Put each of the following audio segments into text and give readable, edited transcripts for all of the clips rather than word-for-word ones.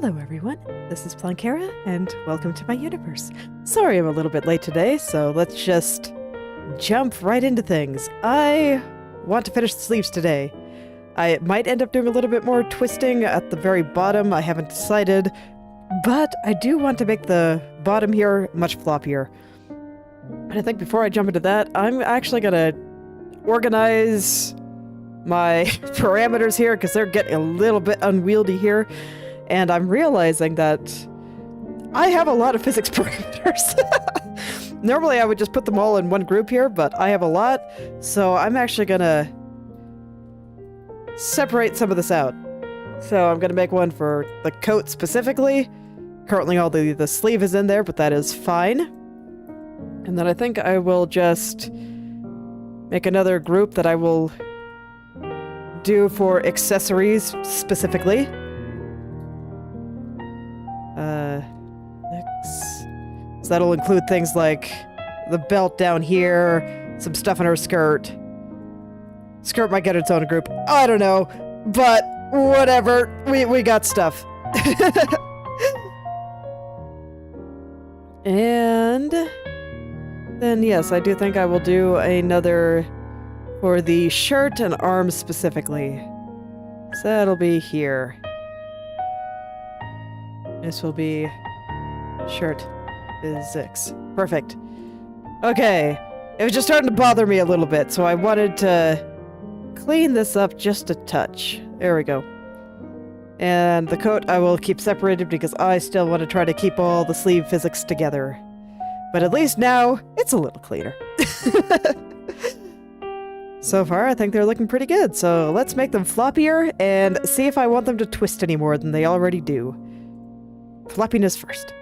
Hello everyone, this is Plankera, and welcome to my universe. Sorry I'm a little bit late today, so let's just jump right into things. I want to finish the sleeves today. I might end up doing a little bit more twisting at the very bottom, I haven't decided, but I do want to make the bottom here much floppier. But I think before I jump into that, I'm actually gonna organize my parameters here because they're getting a little bit unwieldy here. And I'm realizing that I have a lot of physics parameters. Normally I would just put them all in one group here, but I have a lot, so I'm actually gonna separate some of this out. So I'm gonna make one for the coat specifically. Currently all the sleeve is in there, but that is fine. And then I think I will just make another group that I will do for accessories specifically. So that'll include things like the belt down here, some stuff in her skirt. Skirt might get its own group. I don't know, but whatever. We got stuff. And then yes, I do think I will do another for the shirt and arms specifically. So that'll be here. This will be shirt physics. Perfect. Okay. It was just starting to bother me a little bit, so I wanted to clean this up just a touch. There we go. And the coat I will keep separated because I still want to try to keep all the sleeve physics together. But at least now, it's a little cleaner. So far, I think they're looking pretty good, so let's make them floppier and see if I want them to twist any more than they already do. Floppiness first.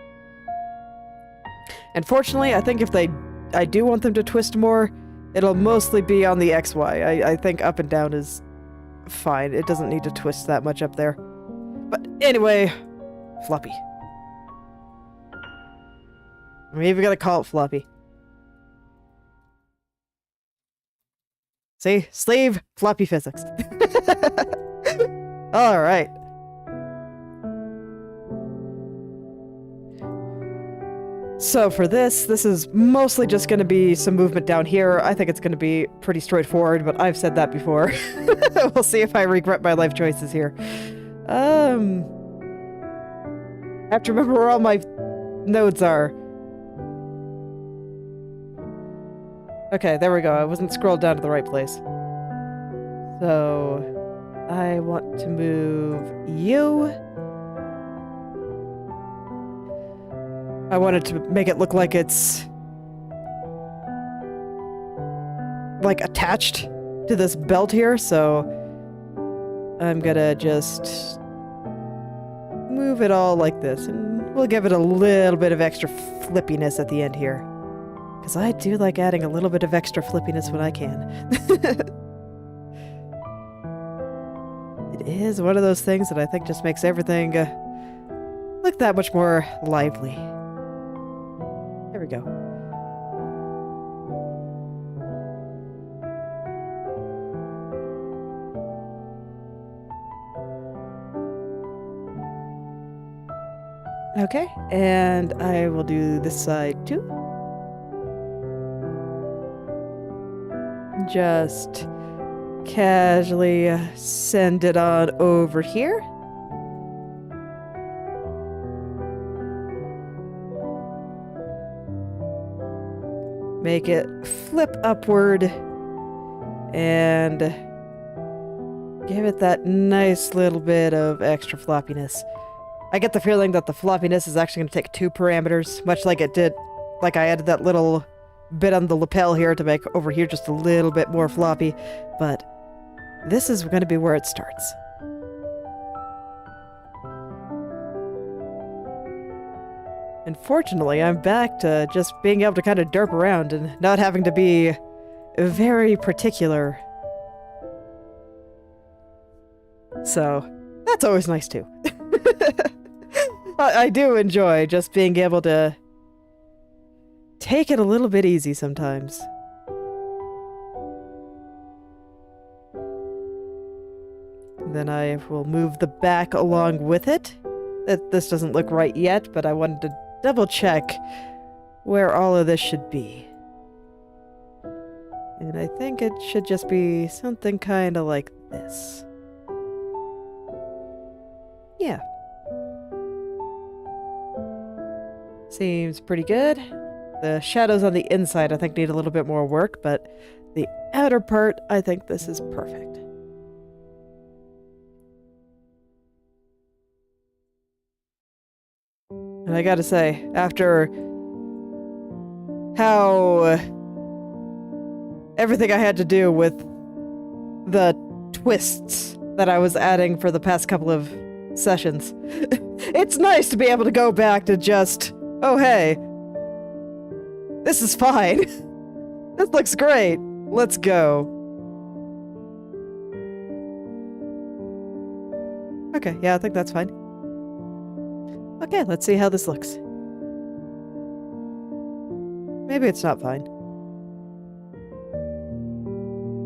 And fortunately, I think if I do want them to twist more, it'll mostly be on the XY. I think up and down is fine. It doesn't need to twist that much up there. But anyway, floppy. I'm even gonna call it floppy. See? Sleeve, floppy physics. Alright. So for this is mostly just going to be some movement down here. I think it's going to be pretty straightforward, but I've said that before. We'll see if I regret my life choices here. I have to remember where all my nodes are. Okay, there we go. I wasn't scrolled down to the right place. So I want to move you. I wanted to make it look like it's like attached to this belt here, so I'm gonna just move it all like this, and we'll give it a little bit of extra flippiness at the end here. Because I do like adding a little bit of extra flippiness when I can. It is one of those things that I think just makes everything look that much more lively. There we go. Okay, and I will do this side too. Just casually send it on over here. Make it flip upward and give it that nice little bit of extra floppiness. I get the feeling that the floppiness is actually going to take 2 parameters, much like it did, like I added that little bit on the lapel here to make over here just a little bit more floppy, but this is going to be where it starts. And fortunately, I'm back to just being able to kind of derp around and not having to be very particular. So, that's always nice too. I do enjoy just being able to take it a little bit easy sometimes. Then I will move the back along with it. this doesn't look right yet, but I wanted to double check where all of this should be. And I think it should just be something kind of like this. Yeah. Seems pretty good. The shadows on the inside I think need a little bit more work, but the outer part, I think this is perfect. And I gotta say, after how everything I had to do with the twists that I was adding for the past couple of sessions, it's nice to be able to go back to just, oh hey, this is fine. This looks great. Let's go. Okay, yeah, I think that's fine. Okay, let's see how this looks. Maybe it's not fine.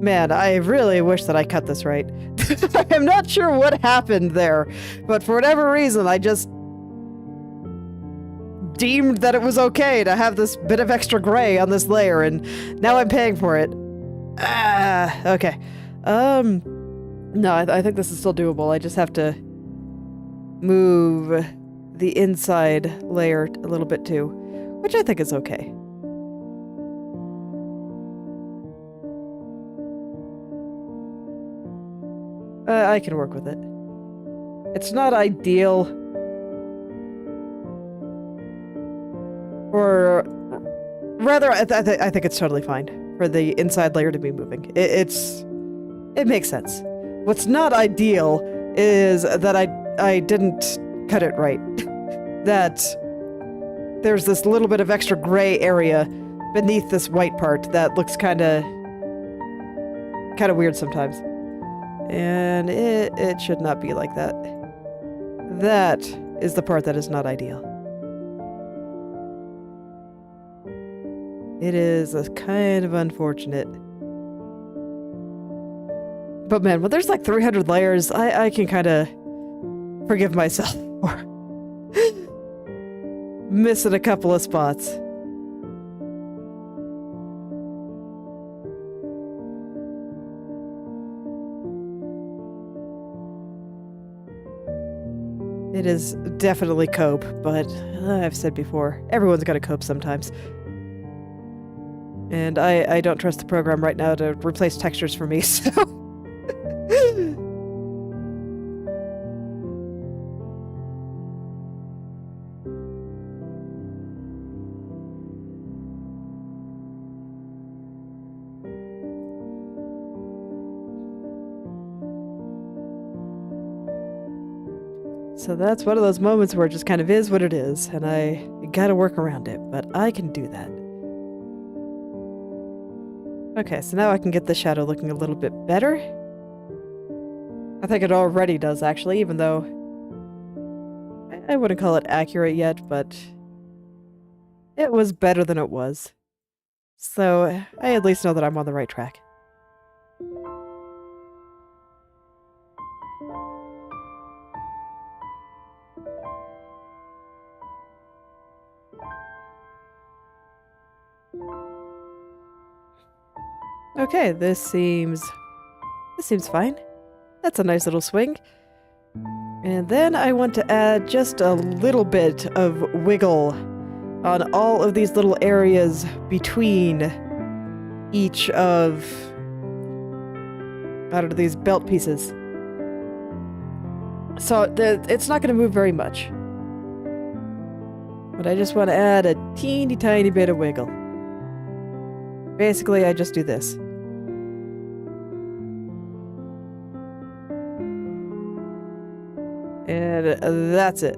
Man, I really wish that I cut this right. I'm not sure what happened there, but for whatever reason, I just deemed that it was okay to have this bit of extra gray on this layer, and now I'm paying for it. Okay. No, I think this is still doable. I just have to move the inside layer a little bit too, which I think is okay. I can work with it. It's not ideal. Or rather, I think it's totally fine for the inside layer to be moving. It makes sense. What's not ideal is that I didn't cut it right. That there's this little bit of extra gray area beneath this white part that looks kind of weird sometimes. And it should not be like that. That is the part that is not ideal. It is kind of unfortunate. But man, when there's like 300 layers, I can kind of forgive myself for missing a couple of spots. It is definitely cope, but I've said before, everyone's got to cope sometimes. And I don't trust the program right now to replace textures for me, so... So that's one of those moments where it just kind of is what it is, and I gotta work around it, but I can do that. Okay, so now I can get the shadow looking a little bit better. I think it already does, actually, even though I wouldn't call it accurate yet, but it was better than it was. So I at least know that I'm on the right track. Okay, this seems fine. That's a nice little swing. And then I want to add just a little bit of wiggle on all of these little areas between each of, I don't know, these belt pieces. So it's not going to move very much. But I just want to add a teeny tiny bit of wiggle. Basically, I just do this. And that's it.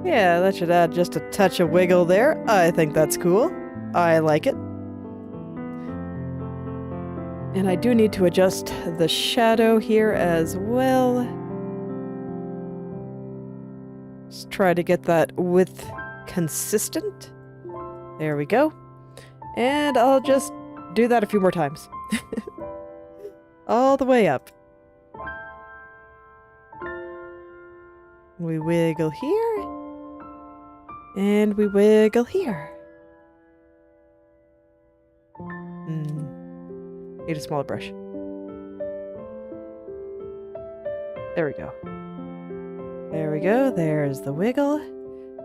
Yeah, that should add just a touch of wiggle there. I think that's cool. I like it. And I do need to adjust the shadow here as well. Just try to get that width consistent. There we go. And I'll just do that a few more times. All the way up. We wiggle here. And we wiggle here. Need a smaller brush. There we go. There we go. There's the wiggle.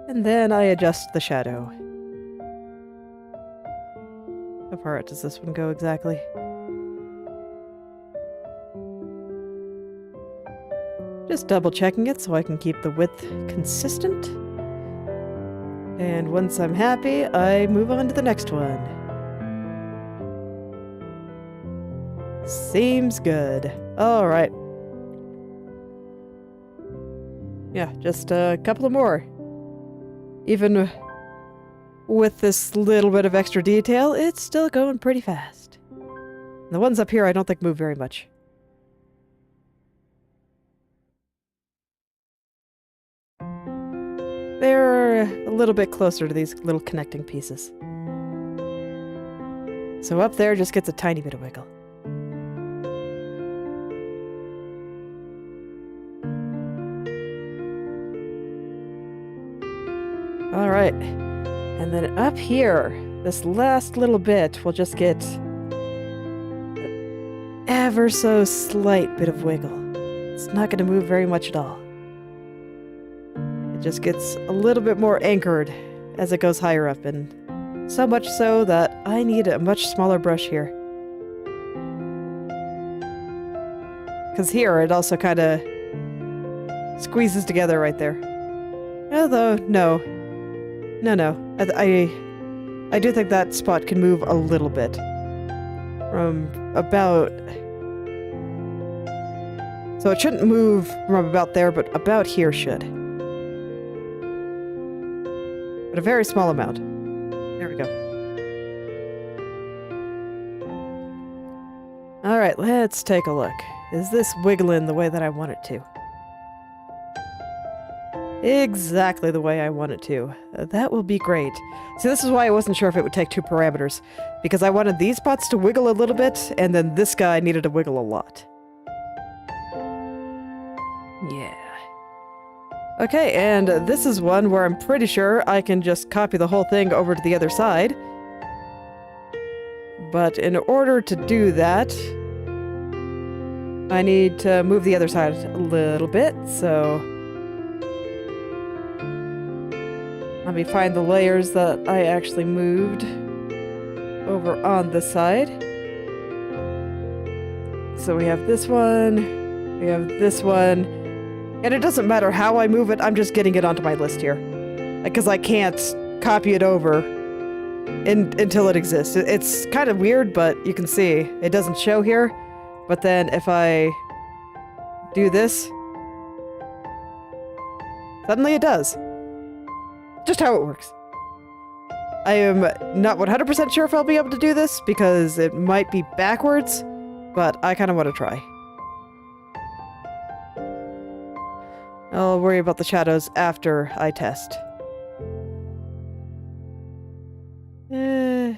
And then I adjust the shadow. How far out does this one go exactly? Just double checking it so I can keep the width consistent. And once I'm happy, I move on to the next one. Seems good. All right. Yeah, just a couple of more. Even with this little bit of extra detail, it's still going pretty fast. The ones up here I don't think move very much. They're a little bit closer to these little connecting pieces. So up there just gets a tiny bit of wiggle. Alright, and then up here, this last little bit will just get an ever so slight bit of wiggle. It's not going to move very much at all. It just gets a little bit more anchored as it goes higher up, and so much so that I need a much smaller brush here. Because here it also kind of squeezes together right there. Although, no. No. I do think that spot can move a little bit. From about... So it shouldn't move from about there, but about here should. But a very small amount. There we go. Alright, let's take a look. Is this wiggling the way that I want it to? Exactly the way I want it to. That will be great. See, this is why I wasn't sure if it would take two parameters. Because I wanted these spots to wiggle a little bit, and then this guy needed to wiggle a lot. Yeah. Okay, and this is one where I'm pretty sure I can just copy the whole thing over to the other side. But in order to do that, I need to move the other side a little bit, so... Let me find the layers that I actually moved over on this side. So we have this one, we have this one, and it doesn't matter how I move it, I'm just getting it onto my list here. Because I can't copy it over until it exists. It's kind of weird, but you can see it doesn't show here. But then if I do this, suddenly it does. Just how it works. I am not 100% sure if I'll be able to do this because it might be backwards, but I kind of want to try. I'll worry about the shadows after I test. I'm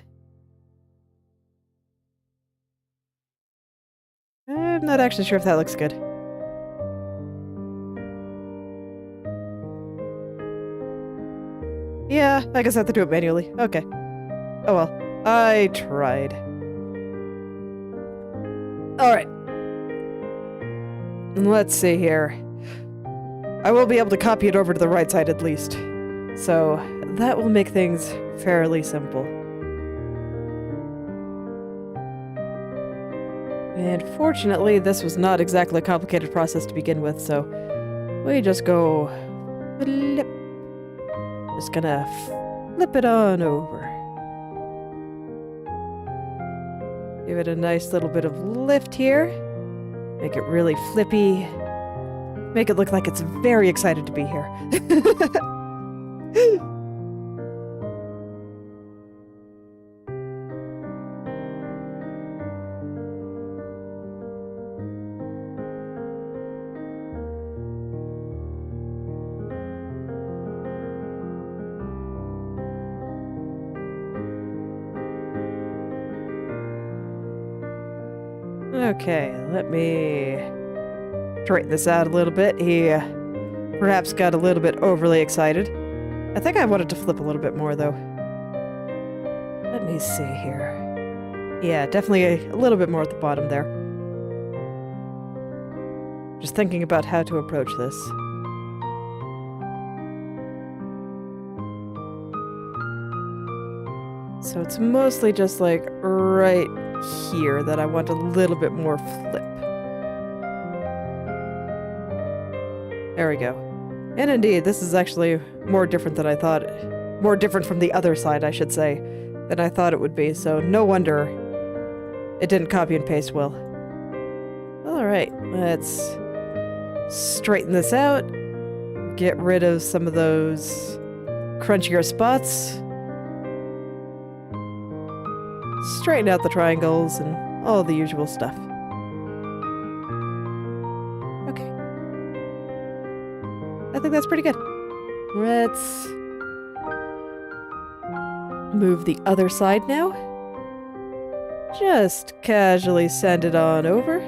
not actually sure if that looks good. Yeah, I guess I have to do it manually. Okay. Oh well. I tried. Alright. Let's see here. I will be able to copy it over to the right side at least. So, that will make things fairly simple. And fortunately, this was not exactly a complicated process to begin with, so we just go flip. Just gonna flip it on over. Give it a nice little bit of lift here. Make it really flippy. Make it look like it's very excited to be here. Okay, let me straighten this out a little bit. He perhaps got a little bit overly excited. I think I wanted to flip a little bit more, though. Let me see here. Yeah, definitely a little bit more at the bottom there. Just thinking about how to approach this. So it's mostly just like right here that I want a little bit more flip. There we go. And indeed, this is actually more different than I thought. More different from the other side, I should say, than I thought it would be. So no wonder it didn't copy and paste well. Alright, let's straighten this out. Get rid of some of those crunchier spots. Straighten out the triangles and all the usual stuff. Okay. I think that's pretty good. Let's move the other side now. Just casually send it on over.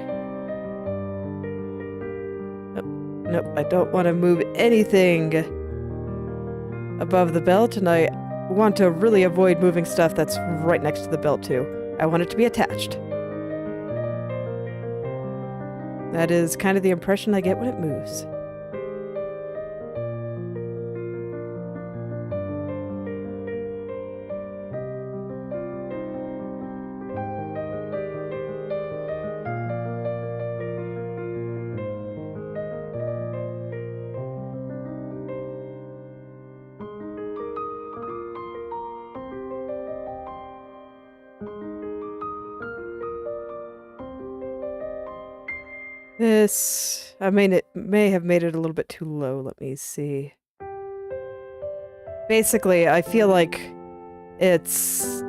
Nope, I don't want to move anything above the belt, and I want to really avoid moving stuff that's right next to the belt too. I want it to be attached. That is kind of the impression I get when it moves. This, I mean, it may have made it a little bit too low. Let me see. Basically, I feel like it's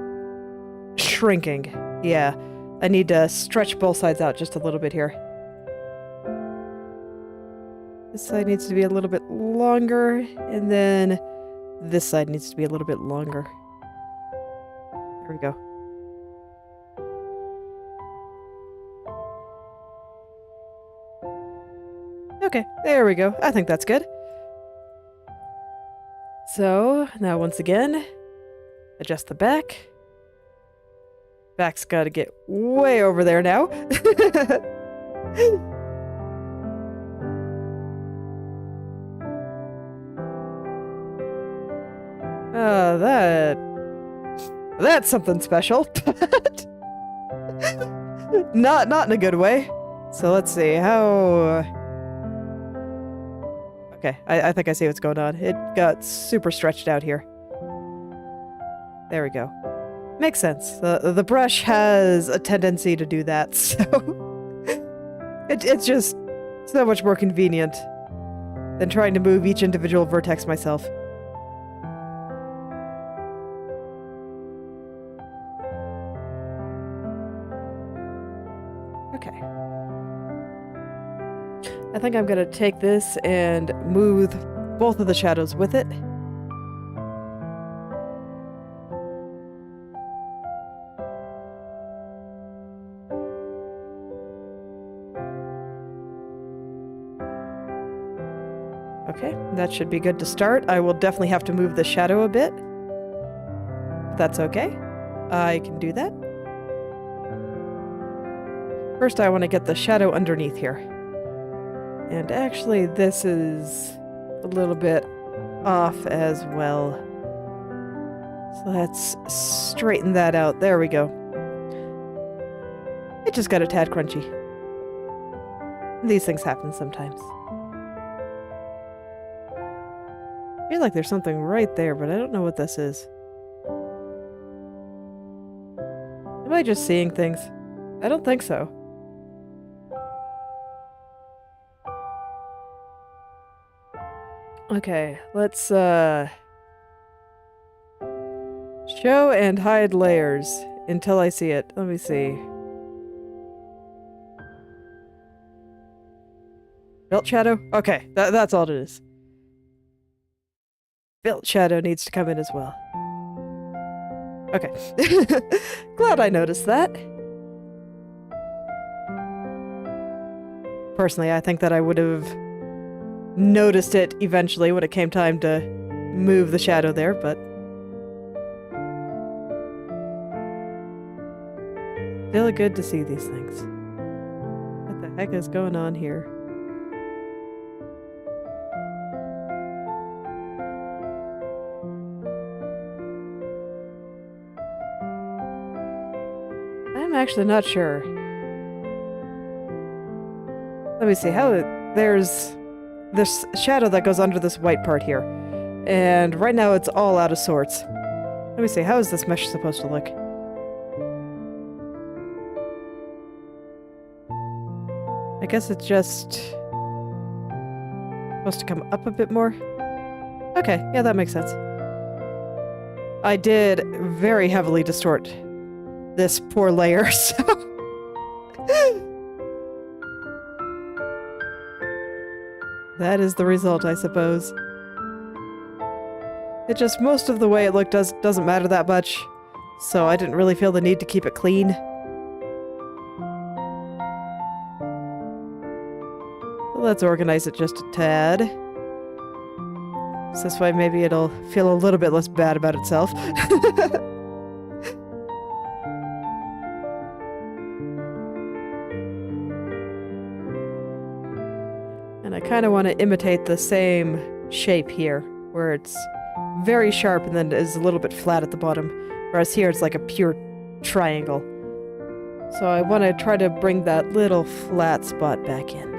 shrinking. Yeah, I need to stretch both sides out just a little bit here. This side needs to be a little bit longer, and then this side needs to be a little bit longer. There we go. Okay, there we go. I think that's good. So, now once again, adjust the back. Back's gotta get way over there now. That's something special. Not in a good way. So let's see, how... Okay, I think I see what's going on. It got super stretched out here. There we go. Makes sense. The brush has a tendency to do that, so... it's just so much more convenient than trying to move each individual vertex myself. Okay. I think I'm gonna take this and move both of the shadows with it. Okay, that should be good to start. I will definitely have to move the shadow a bit. That's okay. I can do that. First, I want to get the shadow underneath here. And actually, this is a little bit off as well. So let's straighten that out. There we go. It just got a tad crunchy. These things happen sometimes. I feel like there's something right there, but I don't know what this is. Am I just seeing things? I don't think so. Okay, let's show and hide layers until I see it. Let me see. Belt shadow? Okay, that's all it is. Belt shadow needs to come in as well. Okay. Glad I noticed that. Personally, I think that I would have noticed it eventually when it came time to move the shadow there, but still good to see these things. What the heck is going on here? I'm actually not sure. Let me see how there's this shadow that goes under this white part here. And right now it's all out of sorts. Let me see, how is this mesh supposed to look? I guess it's just supposed to come up a bit more. Okay, yeah, that makes sense. I did very heavily distort this poor layer, so... that is the result, I suppose. It just, most of the way it looked doesn't matter that much, so I didn't really feel the need to keep it clean. Let's organize it just a tad. So this way maybe it'll feel a little bit less bad about itself. And I kind of want to imitate the same shape here, where it's very sharp and then is a little bit flat at the bottom, whereas here it's like a pure triangle. So I want to try to bring that little flat spot back in.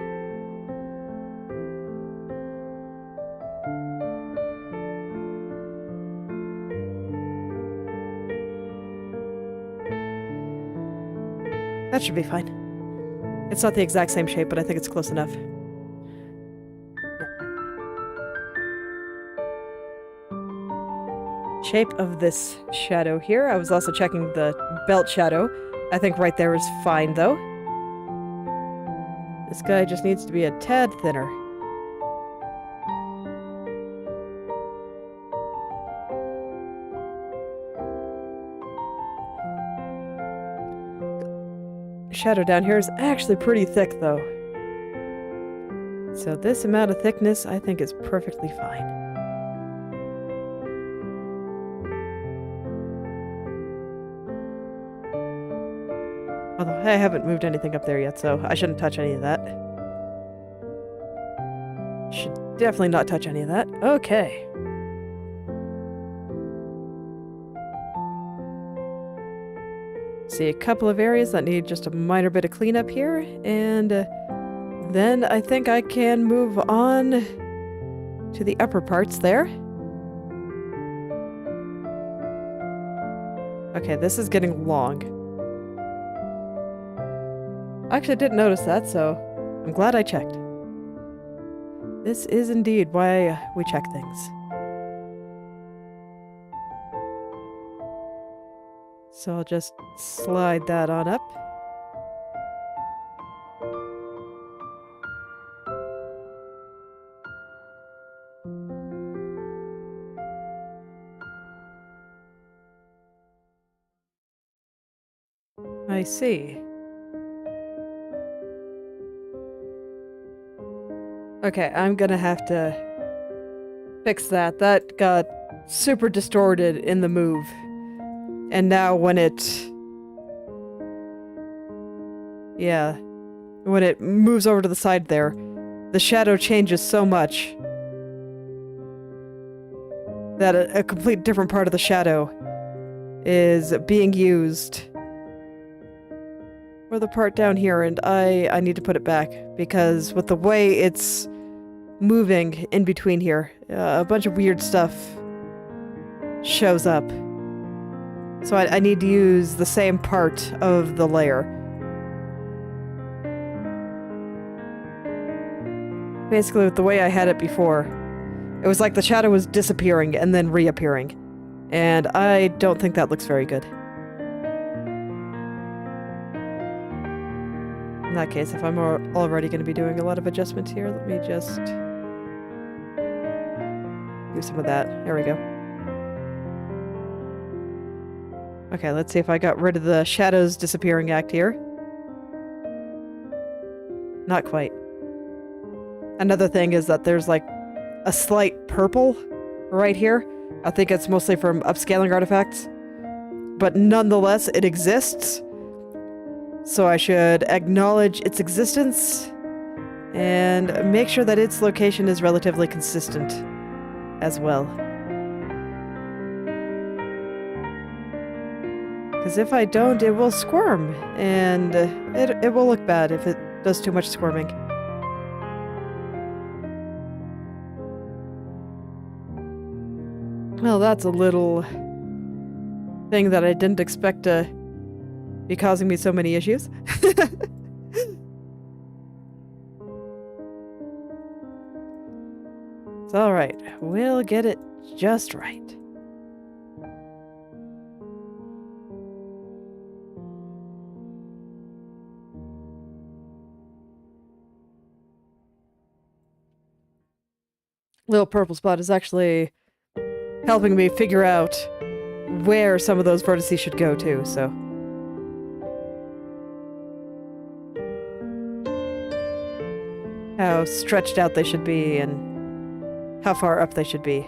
That should be fine. It's not the exact same shape, but I think it's close enough. Shape of this shadow here. I was also checking the belt shadow. I think right there is fine, though. This guy just needs to be a tad thinner. Shadow down here is actually pretty thick, though. So this amount of thickness, I think, is perfectly fine. Although I haven't moved anything up there yet, so I shouldn't touch any of that. Should definitely not touch any of that. Okay. See a couple of areas that need just a minor bit of cleanup here, and then I think I can move on to the upper parts there. Okay, this is getting long. I actually didn't notice that, so I'm glad I checked. This is indeed why we check things. So I'll just slide that on up. I see. Okay, I'm gonna have to fix that. That got super distorted in the move. And now when when it moves over to the side there, the shadow changes so much that a complete different part of the shadow is being used for the part down here, and I need to put it back, because with the way it's moving in between here, a bunch of weird stuff shows up. So I need to use the same part of the layer. Basically, with the way I had it before, it was like the shadow was disappearing and then reappearing. And I don't think that looks very good. In that case, if I'm already going to be doing a lot of adjustments here, let me just do some of that. There we go. Okay, let's see if I got rid of the shadows disappearing act here. Not quite. Another thing is that there's like a slight purple right here. I think it's mostly from upscaling artifacts. But nonetheless, it exists. So I should acknowledge its existence and make sure that its location is relatively consistent as well. Because if I don't, it will squirm, and it will look bad if it does too much squirming. Well, that's a little thing that I didn't expect to be causing me so many issues. It's alright. We'll get it just right. Little purple spot is actually helping me figure out where some of those vertices should go to, so. How stretched out they should be and how far up they should be.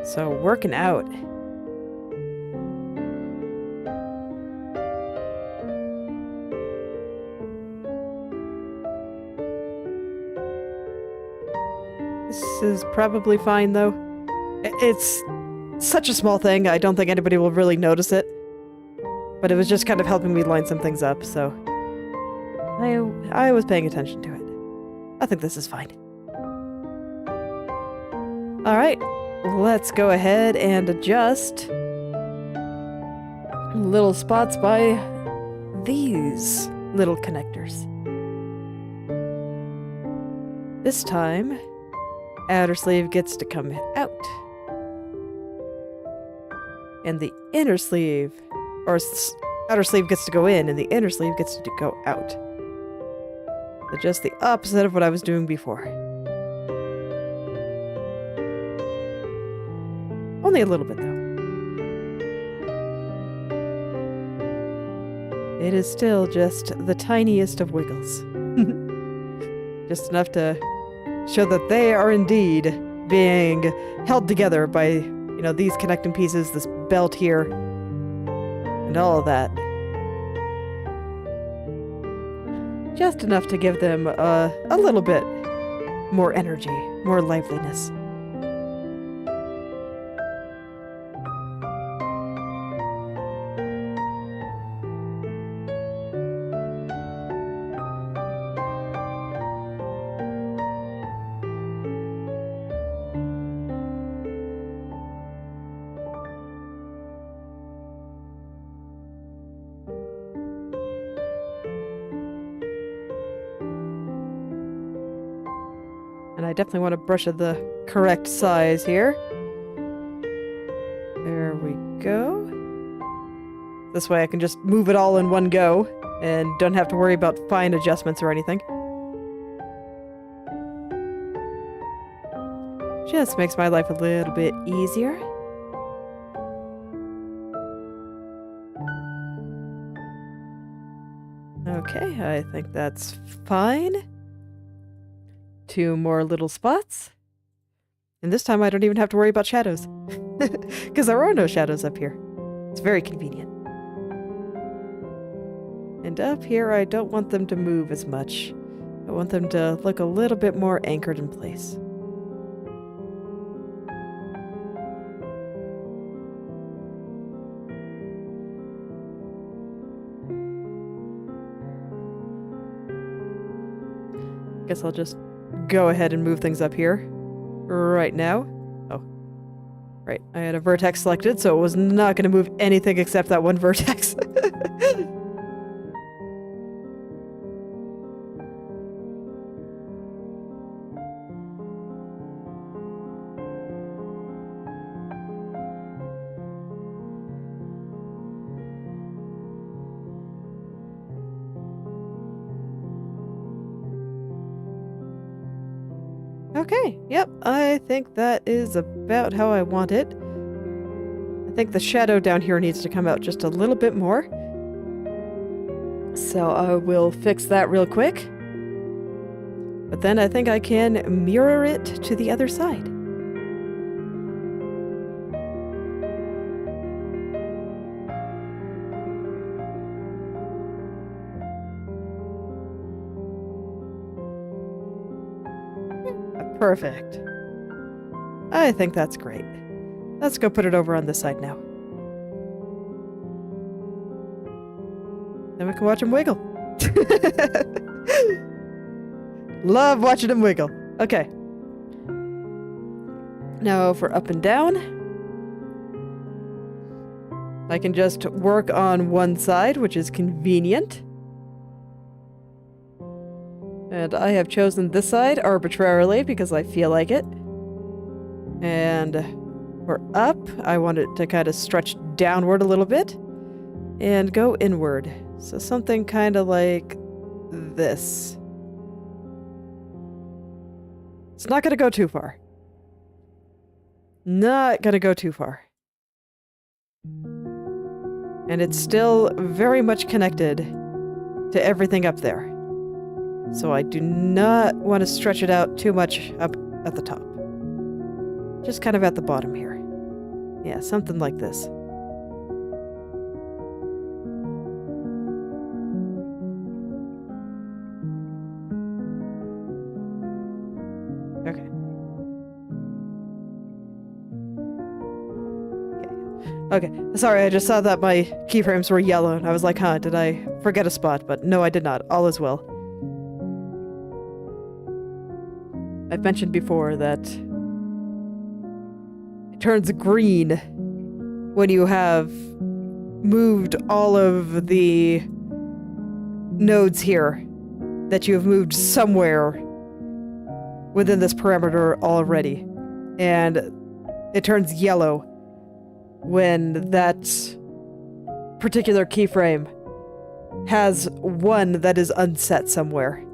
So, working out. This is probably fine, though. It's such a small thing, I don't think anybody will really notice it. But it was just kind of helping me line some things up, so I was paying attention to it. I think this is fine. Alright, let's go ahead and adjust little spots by these little connectors. This time, outer sleeve gets to come out. And the inner sleeve, or outer sleeve gets to go in, and the inner sleeve gets to go out. So just the opposite of what I was doing before. Only a little bit, though. It is still just the tiniest of wiggles. Just enough to show that they are indeed being held together by, you know, these connecting pieces, this belt here, and all of that. Just enough to give them a little bit more energy, more liveliness. And I definitely want to brush it the correct size here. There we go. This way I can just move it all in one go and don't have to worry about fine adjustments or anything. Just makes my life a little bit easier. Okay, I think that's fine. 2 more little spots. And this time I don't even have to worry about shadows. Because there are no shadows up here. It's very convenient. And up here I don't want them to move as much. I want them to look a little bit more anchored in place. Guess I'll just go ahead and move things up here right now. Oh, right. I had a vertex selected, so it was not going to move anything except that one vertex. Okay, yep, I think that is about how I want it. I think the shadow down here needs to come out just a little bit more. So I will fix that real quick. But then I think I can mirror it to the other side. Perfect. I think that's great. Let's go put it over on this side now. Then we can watch him wiggle. Love watching him wiggle. Okay. Now for up and down, I can just work on one side, which is convenient. And I have chosen this side arbitrarily because I feel like it. And for up, I want it to kind of stretch downward a little bit and go inward. So something kind of like this. It's not going to go too far. Not going to go too far. And it's still very much connected to everything up there. So I do not want to stretch it out too much up at the top. Just kind of at the bottom here. Yeah, something like this. Okay. Okay, sorry, I just saw that my keyframes were yellow, and I was like, huh, did I forget a spot? But no, I did not. All is well. I've mentioned before that it turns green when you have moved all of the nodes here, that you have moved somewhere within this parameter already. And it turns yellow when that particular keyframe has one that is unset somewhere.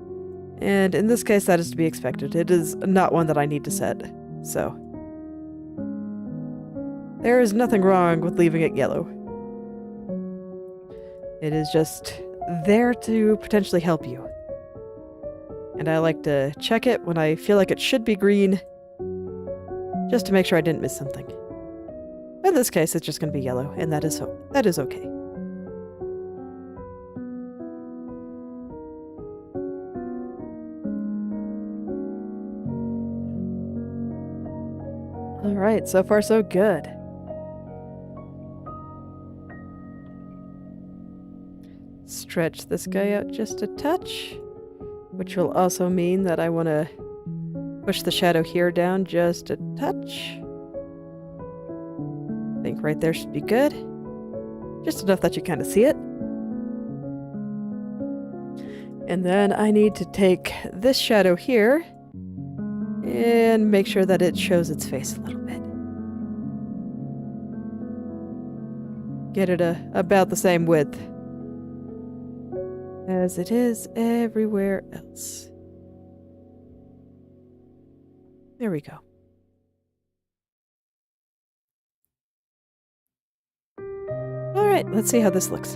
And in this case, that is to be expected. It is not one that I need to set, so. There is nothing wrong with leaving it yellow. It is just there to potentially help you. And I like to check it when I feel like it should be green, just to make sure I didn't miss something. In this case, it's just going to be yellow, and that is okay. Alright, so far so good. Stretch this guy out just a touch, which will also mean that I want to push the shadow here down just a touch. I think right there should be good. Just enough that you kind of see it. And then I need to take this shadow here and make sure that it shows its face a little bit. Get it about the same width as it is everywhere else. There we go. Alright, let's see how this looks.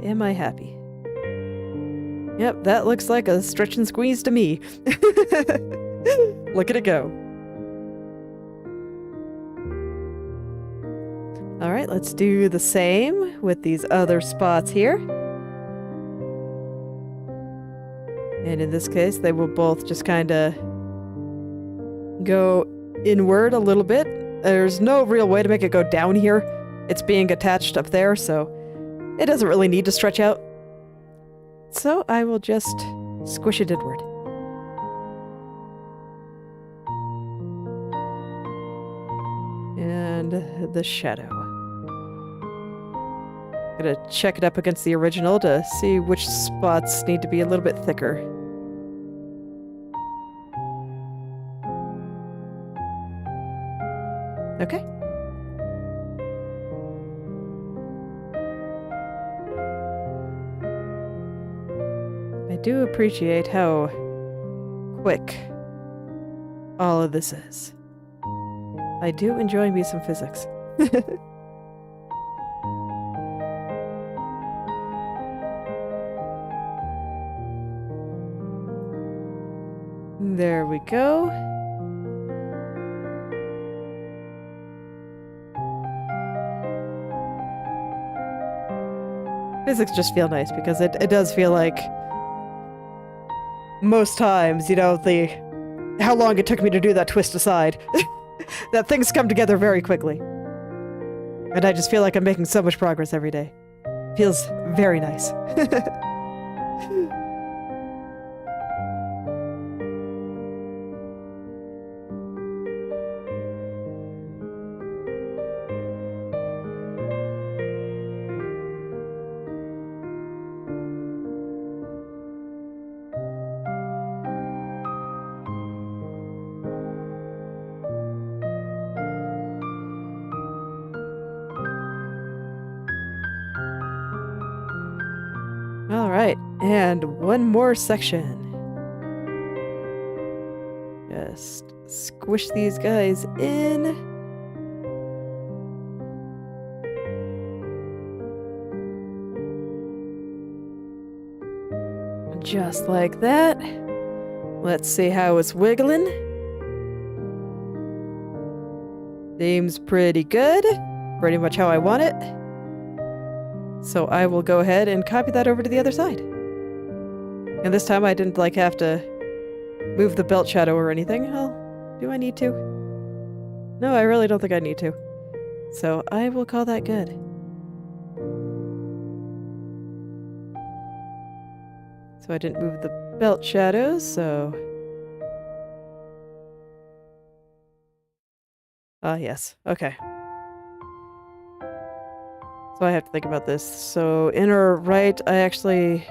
Am I happy? Yep, that looks like a stretch and squeeze to me. Look at it go. Alright, let's do the same with these other spots here. And in this case, they will both just kind of go inward a little bit. There's no real way to make it go down here. It's being attached up there, so it doesn't really need to stretch out. So I will just squish it inward. And the shadow. Gonna check it up against the original to see which spots need to be a little bit thicker. Okay. I do appreciate how quick all of this is. I do enjoy me some physics. There we go. Physics just feel nice because it does feel like most times, you know, how long it took me to do that twist aside. That things come together very quickly. And I just feel like I'm making so much progress every day. Feels very nice. Alright, and one more section. Just squish these guys in. Just like that. Let's see how it's wiggling. Seems pretty good. Pretty much how I want it. So I will go ahead and copy that over to the other side. And this time I didn't like have to move the belt shadow or anything. Oh, do I need to? No, I really don't think I need to. So I will call that good. So I didn't move the belt shadows, so... Ah, yes. Okay. So I have to think about this. So inner right, I actually...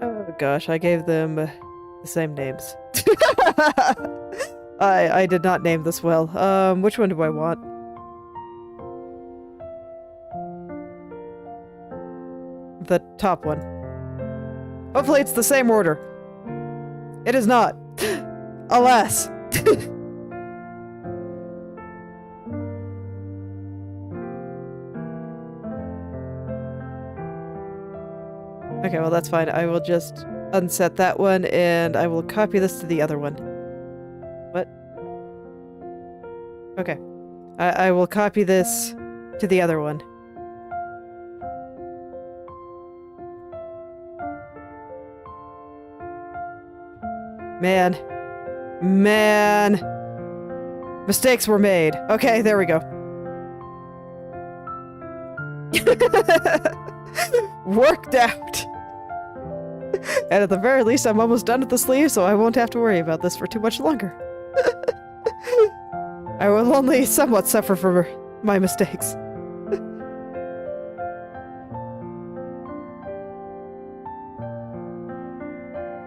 Oh gosh, I gave them the same names. I did not name this well. Which one do I want? The top one. Hopefully it's the same order. It is not. Alas. Okay, well that's fine. I will just unset that one and I will copy this to the other one. What? Okay. I will copy this to the other one. Man. Mistakes were made. Okay, there we go. Worked out. And at the very least, I'm almost done with the sleeve, so I won't have to worry about this for too much longer. I will only somewhat suffer for my mistakes.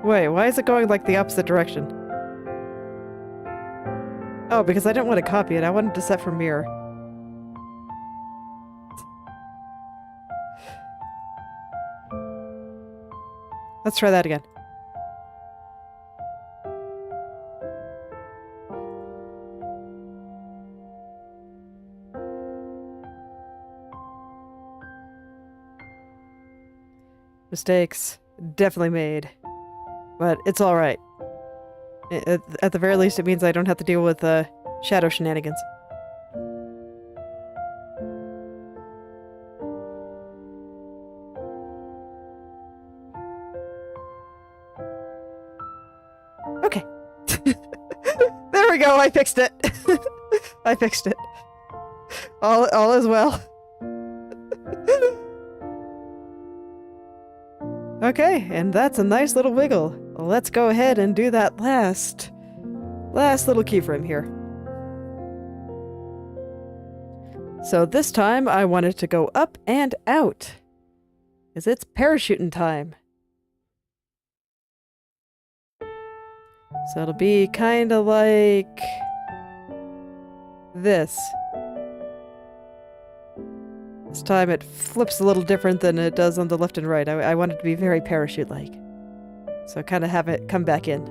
Wait, why is it going like the opposite direction? Oh, because I didn't want to copy it. I wanted to set for mirror. Let's try that again. Mistakes. Definitely made. But it's alright. At the very least, it means I don't have to deal with shadow shenanigans. Okay. There we go, I fixed it. I fixed it. All is well. Okay, and that's a nice little wiggle. Let's go ahead and do that last little keyframe here. So this time I want it to go up and out, because it's parachuting time. So it'll be kind of like this. This time it flips a little different than it does on the left and right. I want it to be very parachute-like. So kind of have it come back in.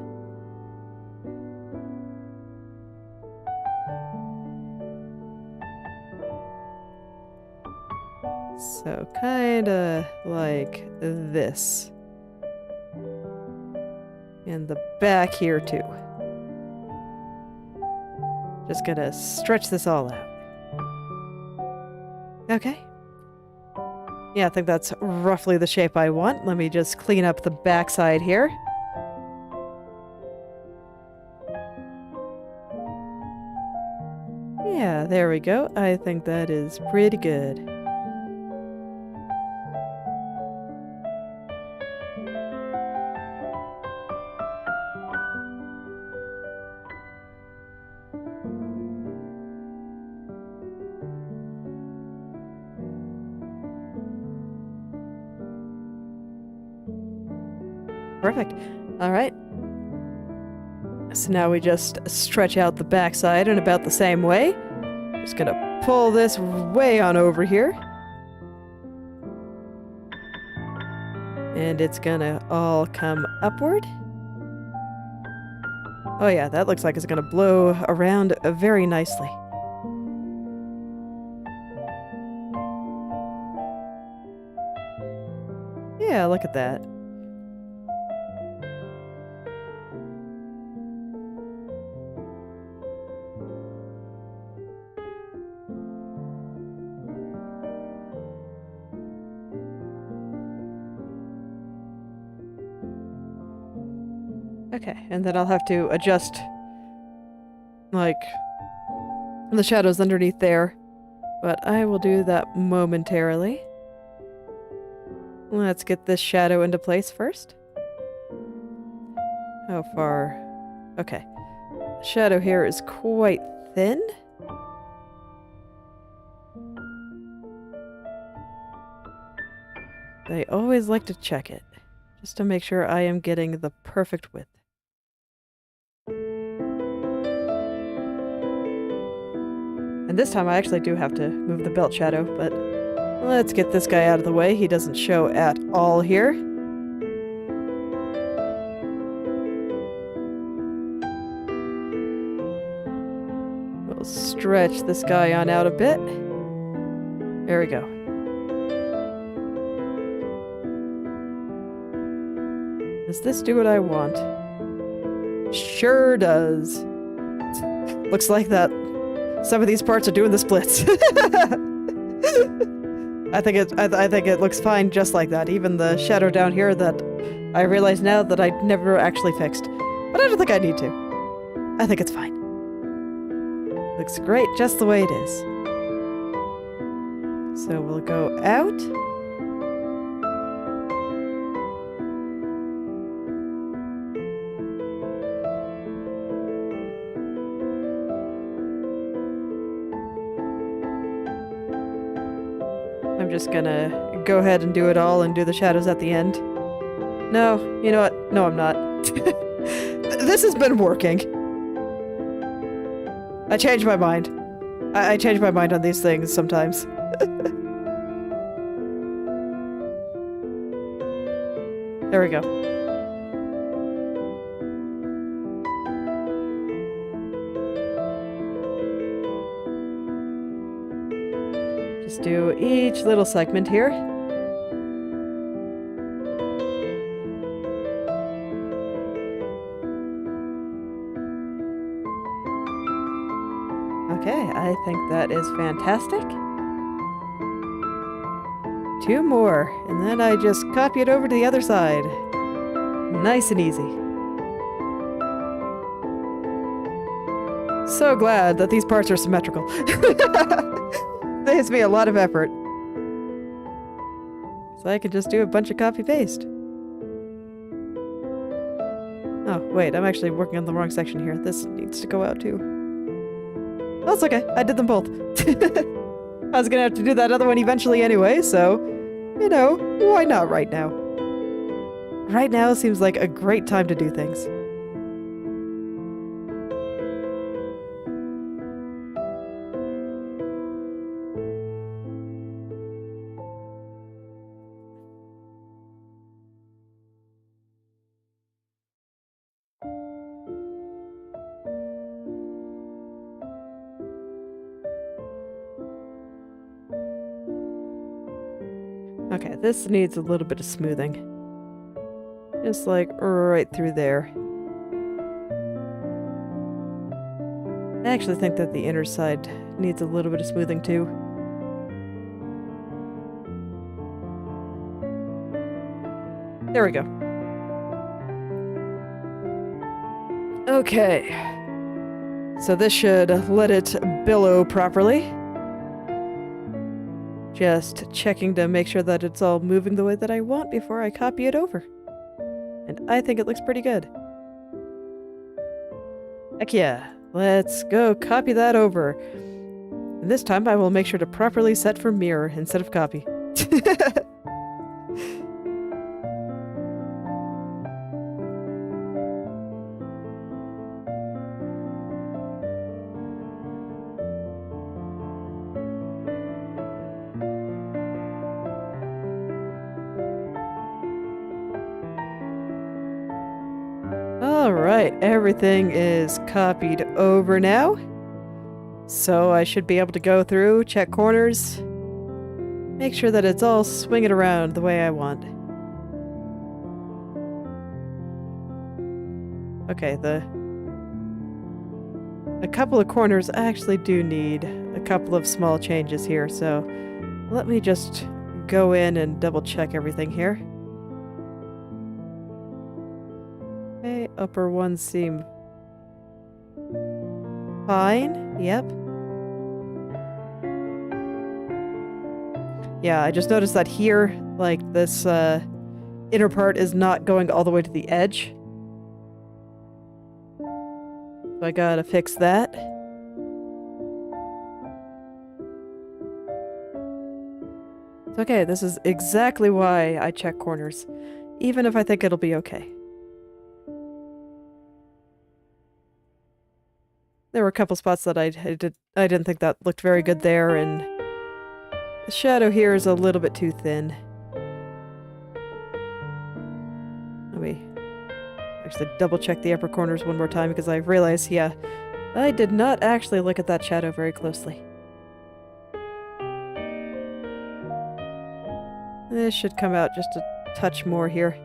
So kinda like this. And the back here too. Just gonna stretch this all out. Okay. Yeah, I think that's roughly the shape I want. Let me just clean up the backside here. Yeah, there we go. I think that is pretty good. Perfect. All right. So now we just stretch out the backside in about the same way. Just gonna pull this way on over here. And it's gonna all come upward. Oh yeah, that looks like it's gonna blow around very nicely. Yeah, look at that. Okay, and then I'll have to adjust, like, the shadows underneath there. But I will do that momentarily. Let's get this shadow into place first. How far? Okay. The shadow here is quite thin. I always like to check it, just to make sure I am getting the perfect width. And this time I actually do have to move the belt shadow, but let's get this guy out of the way. He doesn't show at all here. We'll stretch this guy on out a bit. There we go. Does this do what I want? Sure does. Looks like that some of these parts are doing the splits. I think it looks fine just like that. Even the shadow down here that I realize now that I never actually fixed. But I don't think I need to. I think it's fine. Looks great just the way it is. So we'll go out. I'm just gonna go ahead and do it all and do the shadows at the end. No, you know what? No, I'm not. This has been working. I changed my mind. I change my mind on these things sometimes. There we go. Just do each little segment here. Okay, I think that is fantastic. 2 more, and then I just copy it over to the other side. Nice and easy. So glad that these parts are symmetrical. Saves me a lot of effort. So I can just do a bunch of copy-paste. Oh, wait, I'm actually working on the wrong section here. This needs to go out too. Oh, it's okay. I did them both. I was gonna have to do that other one eventually anyway, so, you know, why not right now? Right now seems like a great time to do things. Okay, this needs a little bit of smoothing. Just like right through there. I actually think that the inner side needs a little bit of smoothing too. There we go. Okay. So this should let it billow properly. Just checking to make sure that it's all moving the way that I want before I copy it over. And I think it looks pretty good. Heck yeah. Let's go copy that over. And this time I will make sure to properly set for mirror instead of copy. Alright, everything is copied over now. So I should be able to go through, check corners, make sure that it's all swinging around the way I want. Okay, a couple of corners actually do need a couple of small changes here, so let me just go in and double check everything here. Okay, upper ones seem fine. Yep. Yeah, I just noticed that here, like, this inner part is not going all the way to the edge. So I gotta fix that. It's okay, this is exactly why I check corners, even if I think it'll be okay. There were a couple spots that I didn't think that looked very good there, and the shadow here is a little bit too thin. Let me actually double check the upper corners one more time because I realized, yeah, I did not actually look at that shadow very closely. This should come out just a touch more here.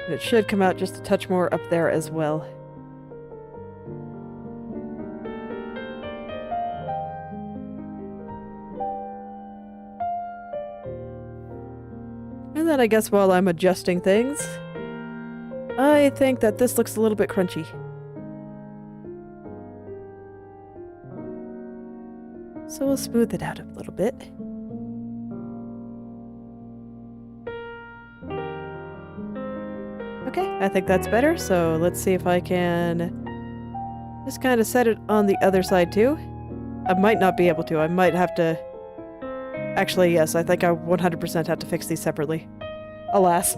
It should come out just a touch more up there as well. And then I guess while I'm adjusting things, I think that this looks a little bit crunchy. So we'll smooth it out a little bit. Okay, I think that's better, so let's see if I can just kind of set it on the other side too. I might not be able to. I might have to... Actually, yes, I think I 100% have to fix these separately. Alas.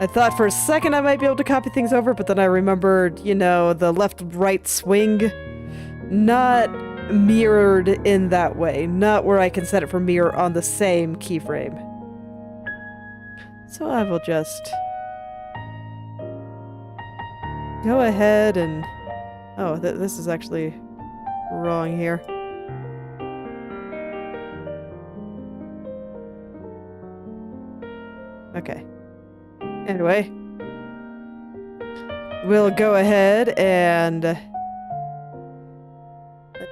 I thought for a second I might be able to copy things over, but then I remembered, you know, the left-right swing. Not mirrored in that way. Not where I can set it for mirror on the same keyframe. So I will just go ahead and... Oh, this is actually wrong here. Okay. Anyway, we'll go ahead and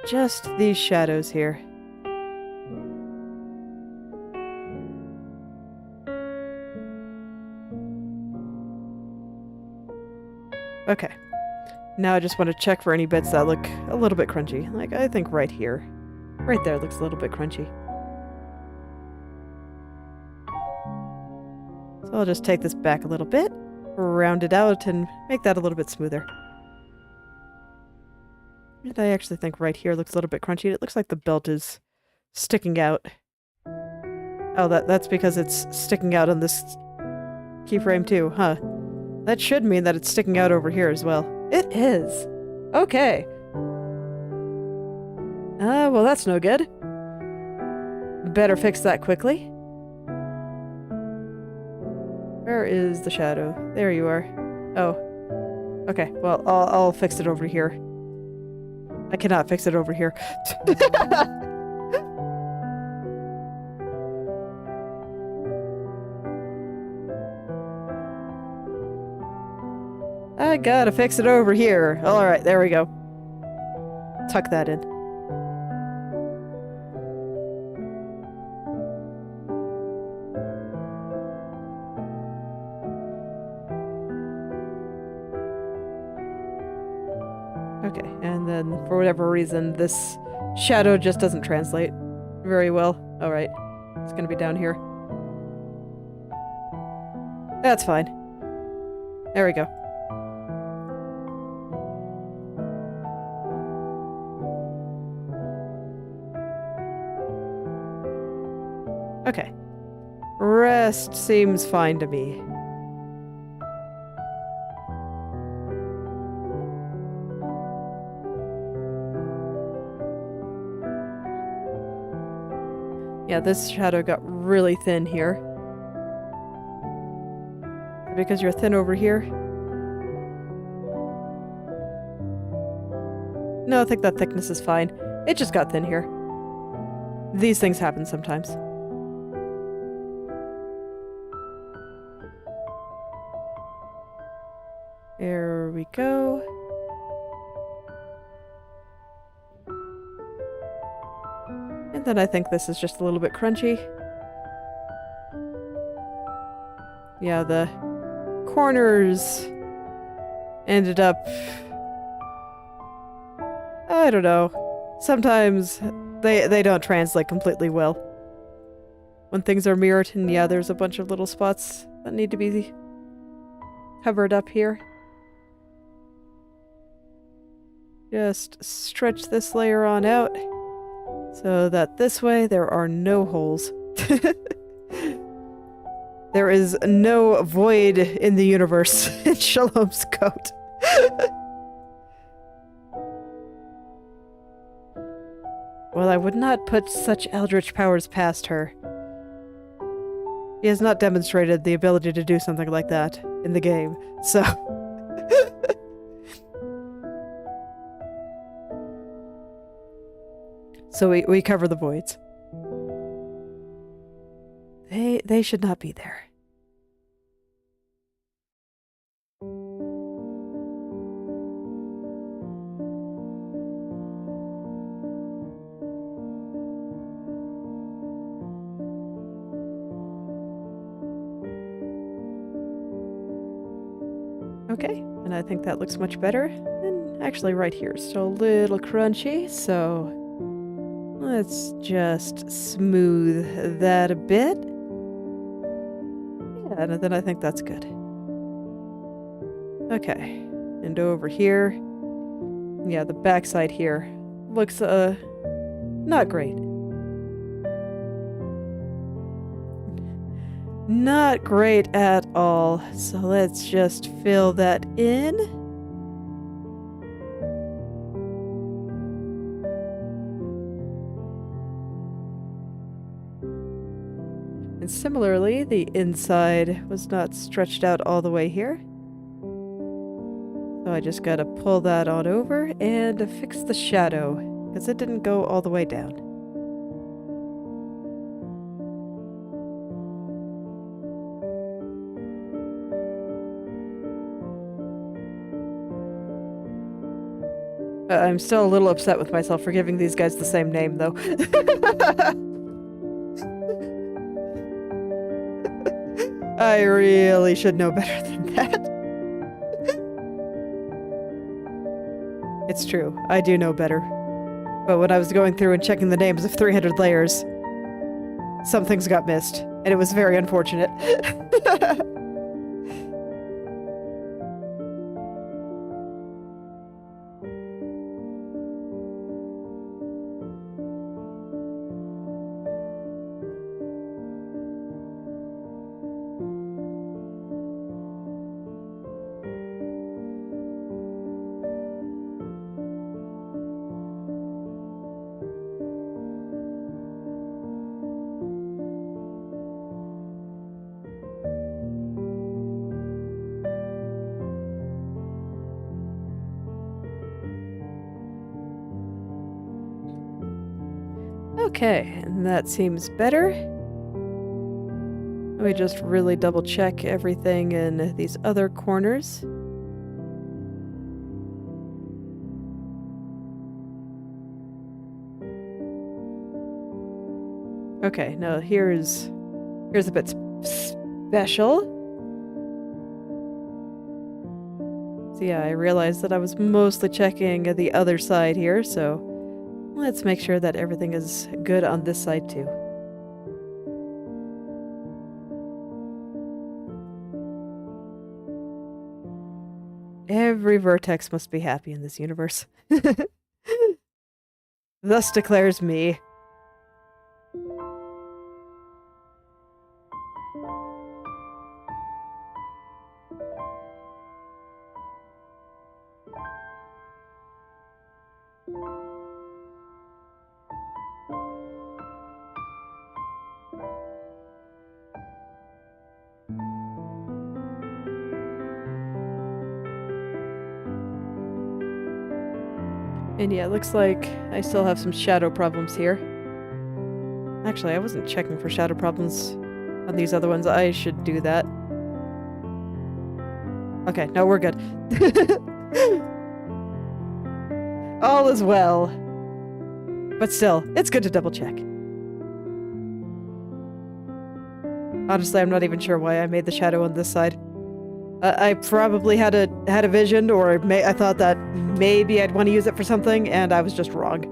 adjust these shadows here. Okay. Now I just want to check for any bits that look a little bit crunchy. Like, I think right here. Right there looks a little bit crunchy. So I'll just take this back a little bit, round it out, and make that a little bit smoother. And I actually think right here looks a little bit crunchy. It looks like the belt is sticking out. Oh, that's because it's sticking out on this keyframe too, huh? That should mean that it's sticking out over here as well. It is! Okay. Well that's no good. Better fix that quickly. Where is the shadow? There you are. Oh. Okay, well, I'll fix it over here. I cannot fix it over here. I gotta fix it over here. Alright, there we go. Tuck that in. Okay, and then for whatever reason, this shadow just doesn't translate very well. Alright, it's gonna be down here. That's fine. There we go. Okay. Rest seems fine to me. Yeah, this shadow got really thin here. Because you're thin over here? No, I think that thickness is fine. It just got thin here. These things happen sometimes. There we go. And then I think this is just a little bit crunchy. Yeah, the corners ended up... I don't know. Sometimes they don't translate completely well. When things are mirrored, and yeah, there's a bunch of little spots that need to be covered up here. Just stretch this layer on out so that this way there are no holes. There is no void in the universe in Shalom's coat. Well, I would not put such eldritch powers past her. He has not demonstrated the ability to do something like that in the game, so... So we cover the voids. They should not be there. Okay, and I think that looks much better. And actually right here is still a little crunchy, so let's just smooth that a bit. Yeah, and then I think that's good. Okay, and over here, yeah, the backside here looks, not great. Not great at all. So let's just fill that in. And similarly, the inside was not stretched out all the way here. So I just gotta pull that on over and fix the shadow, because it didn't go all the way down. I'm still a little upset with myself for giving these guys the same name, though. I really should know better than that. It's true, I do know better. But when I was going through and checking the names of 300 layers, some things got missed, and it was very unfortunate. Okay, and that seems better. Let me just really double check everything in these other corners. Okay, now here's a bit special. So yeah, I realized that I was mostly checking the other side here, so let's make sure that everything is good on this side too. Every vertex must be happy in this universe. Thus declares me. And yeah, it looks like I still have some shadow problems here. Actually, I wasn't checking for shadow problems on these other ones. I should do that. Okay, no, we're good. All is well. But still, it's good to double check. Honestly, I'm not even sure why I made the shadow on this side. I probably had a vision, or I thought that maybe I'd want to use it for something, and I was just wrong.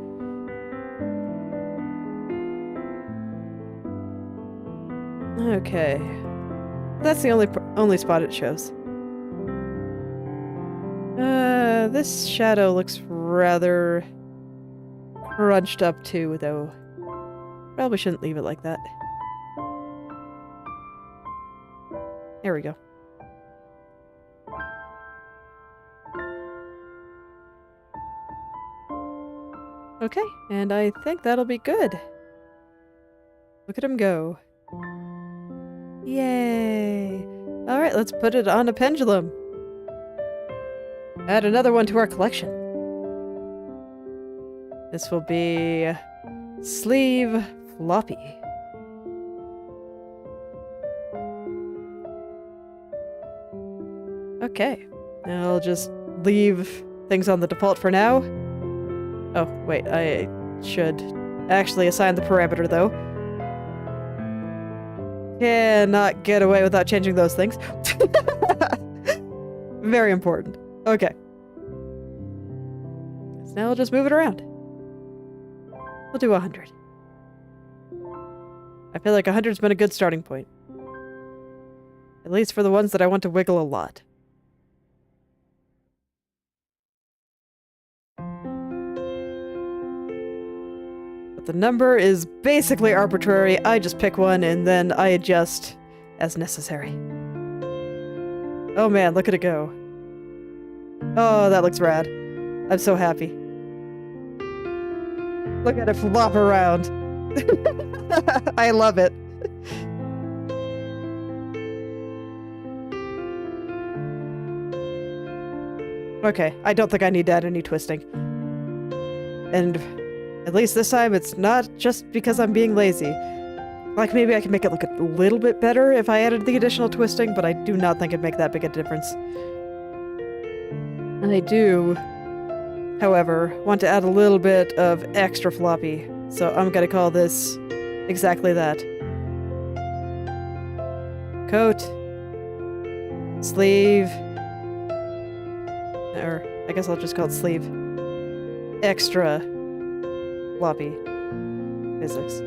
Okay, that's the only spot it shows. This shadow looks rather crunched up too, though. Probably shouldn't leave it like that. There we go. Okay, and I think that'll be good. Look at him go. Yay! Alright, let's put it on a pendulum. Add another one to our collection. This will be sleeve floppy. Okay, I'll just leave things on the default for now. Oh, wait, I should actually assign the parameter, though. Cannot get away without changing those things. Very important. Okay. So now we'll just move it around. We'll do 100. I feel like 100's been a good starting point. At least for the ones that I want to wiggle a lot. The number is basically arbitrary. I just pick one and then I adjust as necessary. Oh man, look at it go. Oh, that looks rad. I'm so happy. Look at it flop around. I love it. Okay, I don't think I need to add any twisting. And at least this time, it's not just because I'm being lazy. Like, maybe I can make it look a little bit better if I added the additional twisting, but I do not think it'd make that big a difference. And I do, however, want to add a little bit of extra floppy, so I'm gonna call this exactly that. Coat. Sleeve. Or, I guess I'll just call it sleeve. Extra floppy physics.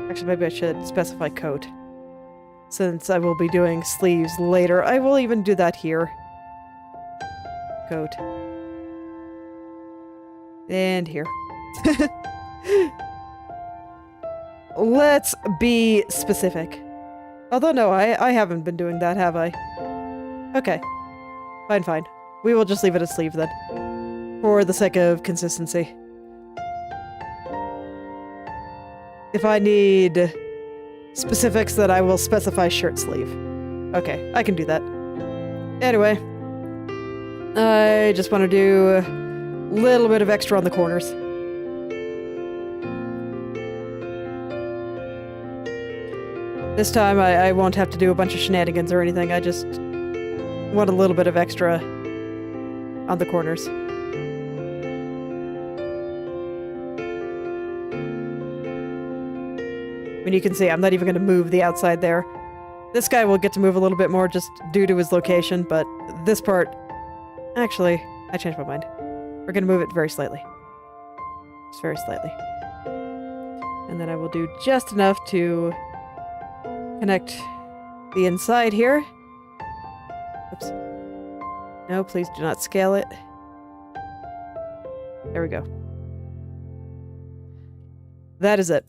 Actually, maybe I should specify coat. Since I will be doing sleeves later, I will even do that here. Coat. And here. Let's be specific. Although no, I haven't been doing that, have I? Okay. Fine. We will just leave it a sleeve then. For the sake of consistency. If I need specifics, then I will specify shirt sleeve. Okay, I can do that. Anyway. I just want to do a little bit of extra on the corners. This time I won't have to do a bunch of shenanigans or anything. I just want a little bit of extra on the corners. I mean, you can see I'm not even going to move the outside there. This guy will get to move a little bit more just due to his location, but this part... Actually, I changed my mind. We're going to move it very slightly. Just very slightly. And then I will do just enough to connect the inside here. Oops. No, please do not scale it. There we go. That is it.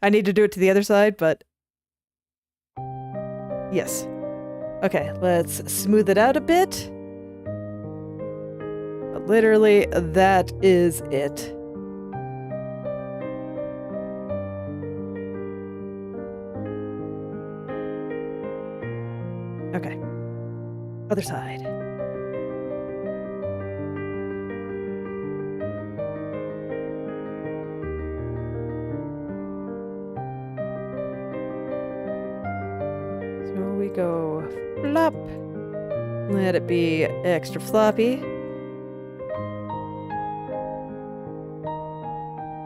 I need to do it to the other side, but... Yes. Okay, let's smooth it out a bit. But literally, that is it. Okay. Other side. So we go flop. Let it be extra floppy.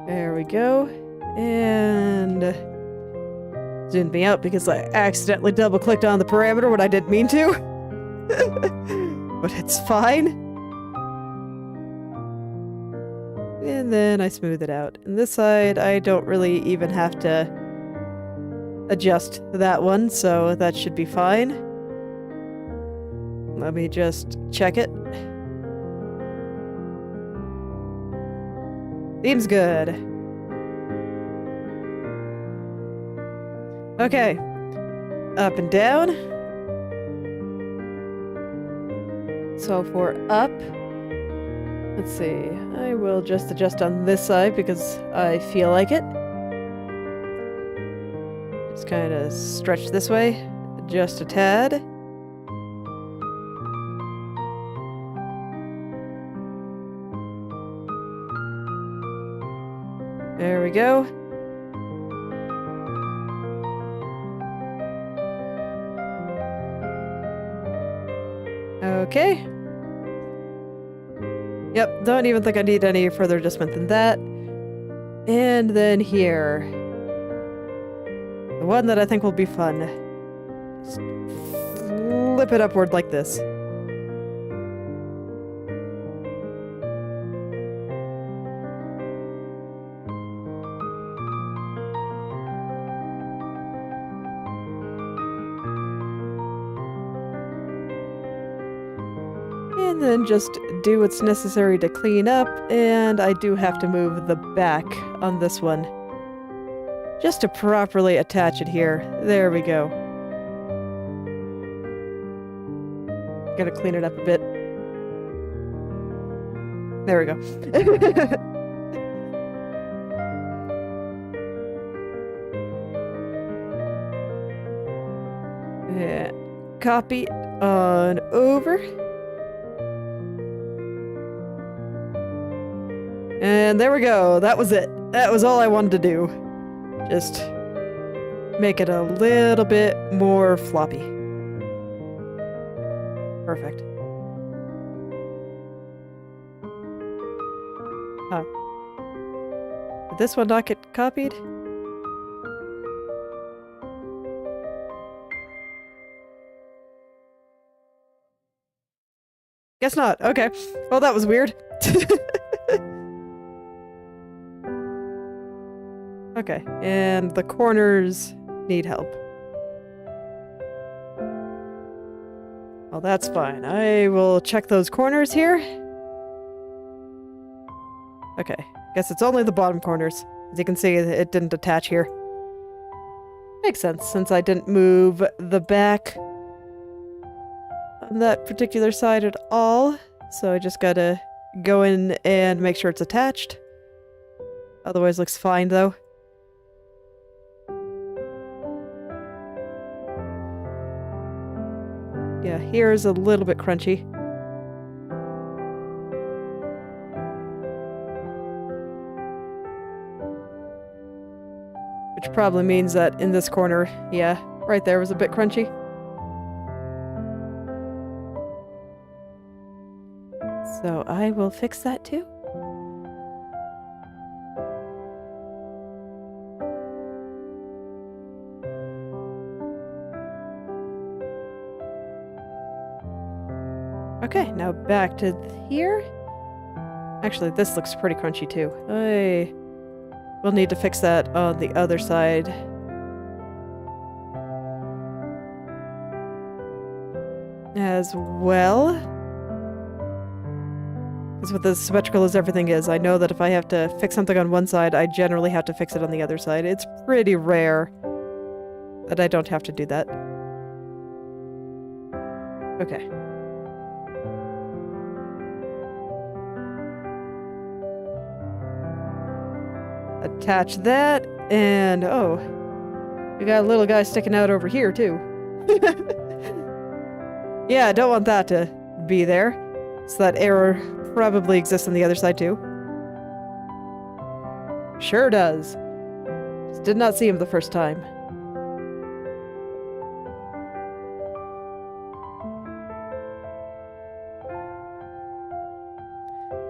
There we go. And zoomed me out because I accidentally double-clicked on the parameter when I didn't mean to. But it's fine. And then I smooth it out. And this side, I don't really even have to adjust that one, so that should be fine. Let me just check it. Seems good. Okay. Up and down. So for up, let's see. I will just adjust on this side because I feel like it. Just kind of stretch this way, just a tad. There we go. Okay. Yep, don't even think I need any further adjustment than that. And then here. The one that I think will be fun. Just flip it upward like this. And then just do what's necessary to clean up, and I do have to move the back on this one. Just to properly attach it here. There we go. Gotta clean it up a bit. There we go. Yeah. Copy on over. And there we go. That was it. That was all I wanted to do. Just make it a little bit more floppy. Perfect. Huh. Did this one not get copied? Guess not. Okay. Well, that was weird. Okay, and the corners need help. Well, that's fine. I will check those corners here. Okay, guess it's only the bottom corners. As you can see, it didn't attach here. Makes sense, since I didn't move the back on that particular side at all. So I just gotta go in and make sure it's attached. Otherwise, looks fine, though. Yeah, here's a little bit crunchy. Which probably means that in this corner, yeah, right there was a bit crunchy. So I will fix that too. Okay, now back to here. Actually, this looks pretty crunchy too. I will need to fix that on the other side. As well. Because with as symmetrical as everything is, I know that if I have to fix something on one side, I generally have to fix it on the other side. It's pretty rare that I don't have to do that. Okay. Attach that, and oh, we got a little guy sticking out over here too. Yeah, I don't want that to be there. So that error probably exists on the other side too. Sure does. Just did not see him the first time.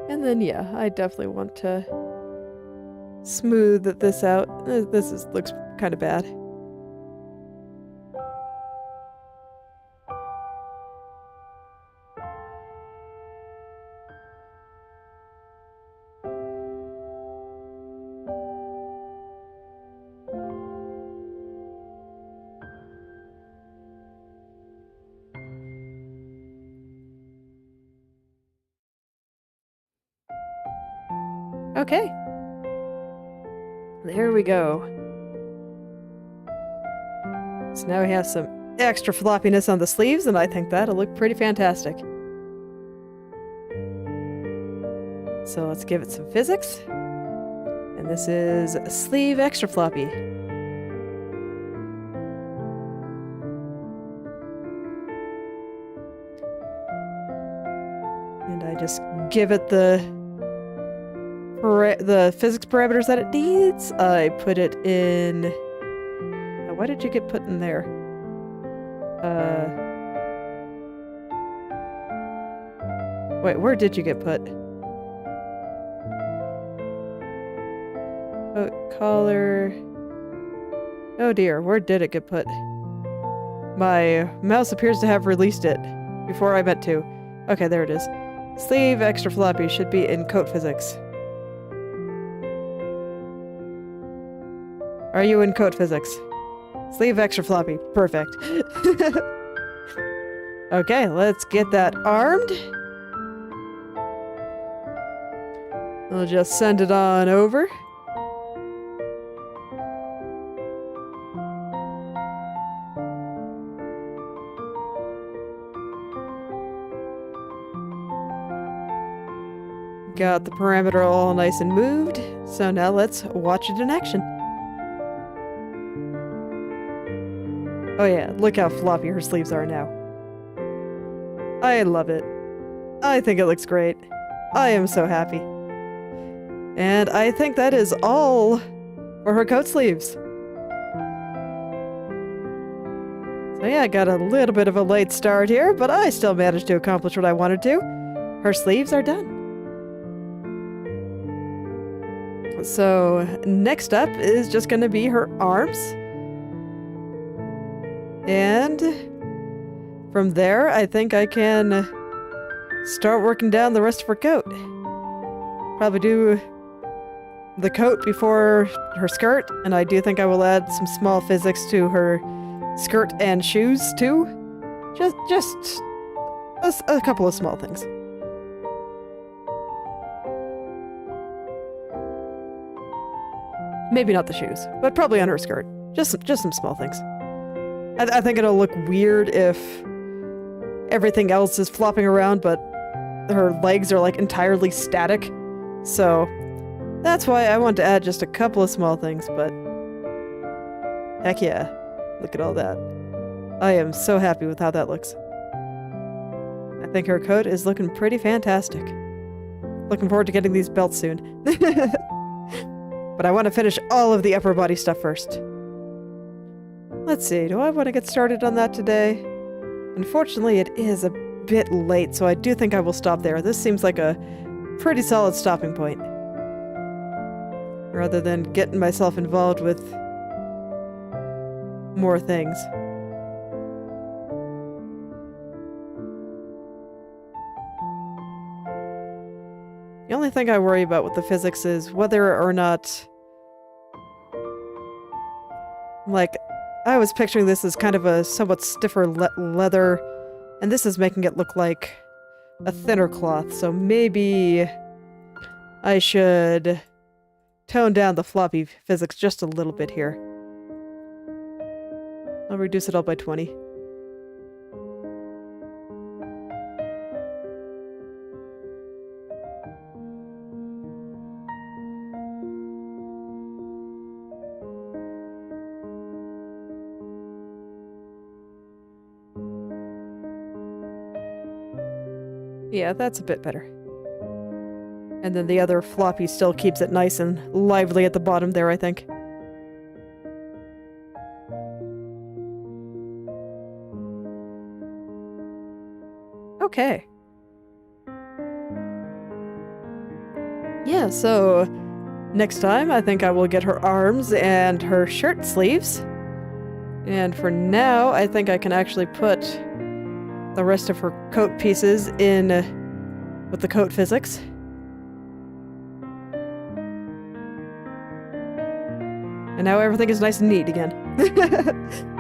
And then yeah, I definitely want to smooth this out. Looks kind of bad. Okay. There we go. So now we have some extra floppiness on the sleeves, and I think that'll look pretty fantastic. So let's give it some physics. And this is sleeve extra floppy. And I just give it the physics parameters that it needs. I put it in... why did you get put in there? Wait, where did you get put? Oh, collar... oh dear, where did it get put? My mouse appears to have released it before I meant to. Okay, there it is. Sleeve extra floppy should be in coat physics. Are you in code physics? Sleeve extra floppy. Perfect. Okay, let's get that armed. I'll just send it on over. Got the parameter all nice and moved. So now let's watch it in action. Oh yeah, look how floppy her sleeves are now. I love it. I think it looks great. I am so happy. And I think that is all for her coat sleeves. So yeah, I got a little bit of a late start here, but I still managed to accomplish what I wanted to. Her sleeves are done. So next up is just going to be her arms. And from there, I think I can start working down the rest of her coat. Probably do the coat before her skirt, and I do think I will add some small physics to her skirt and shoes too. Just a couple of small things. Maybe not the shoes, but probably on her skirt. Just some small things. I think it'll look weird if everything else is flopping around, but her legs are like entirely static. So that's why I want to add just a couple of small things, but heck yeah. Look at all that. I am so happy with how that looks. I think her coat is looking pretty fantastic. Looking forward to getting these belts soon. But I want to finish all of the upper body stuff first. Let's see, do I want to get started on that today? Unfortunately, it is a bit late, so I do think I will stop there. This seems like a pretty solid stopping point. Rather than getting myself involved with more things. The only thing I worry about with the physics is whether or not... Like, I was picturing this as kind of a somewhat stiffer leather, and this is making it look like a thinner cloth, so maybe I should tone down the floppy physics just a little bit here. I'll reduce it all by 20. Yeah, that's a bit better. And then the other floppy still keeps it nice and lively at the bottom there, I think. Okay. Yeah, so next time I think I will get her arms and her shirt sleeves. And for now, I think I can actually put the rest of her coat pieces in with the coat physics. And now everything is nice and neat again.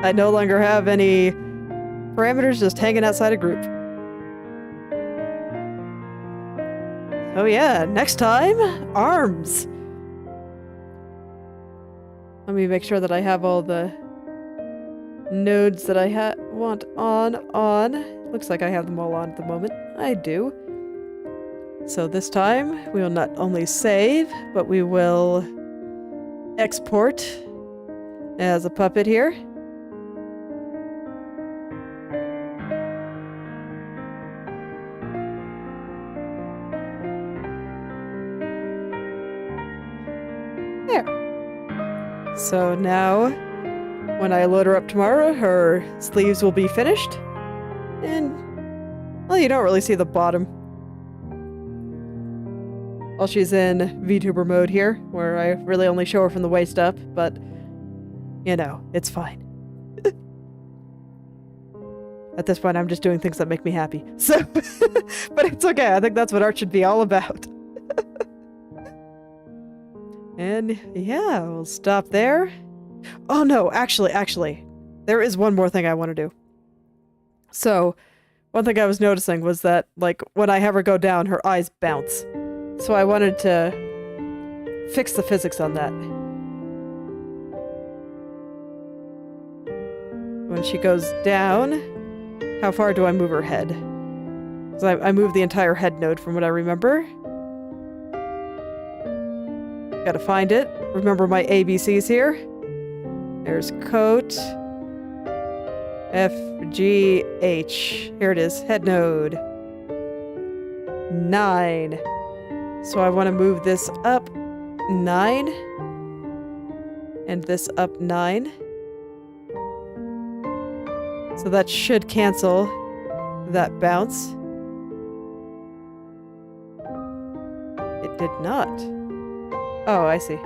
I no longer have any parameters just hanging outside a group. Oh yeah, next time, arms! Let me make sure that I have all the nodes that I want on. Looks like I have them all on at the moment. I do. So this time, we will not only save, but we will export as a puppet here. There. So now, when I load her up tomorrow, her sleeves will be finished. And, well, you don't really see the bottom. Well, she's in VTuber mode here, where I really only show her from the waist up, but, you know, it's fine. At this point, I'm just doing things that make me happy. So, but it's okay. I think that's what art should be all about. And, yeah, we'll stop there. Oh, no, actually, there is one more thing I want to do. So, one thing I was noticing was that, like, when I have her go down, her eyes bounce. So I wanted to fix the physics on that. When she goes down, how far do I move her head? Because I move the entire head node from what I remember. Gotta find it. Remember my ABCs here. There's coat. F, G, H. Here it is. Head node. 9. So I want to move this up 9. And this up 9. So that should cancel that bounce. It did not. Oh, I see.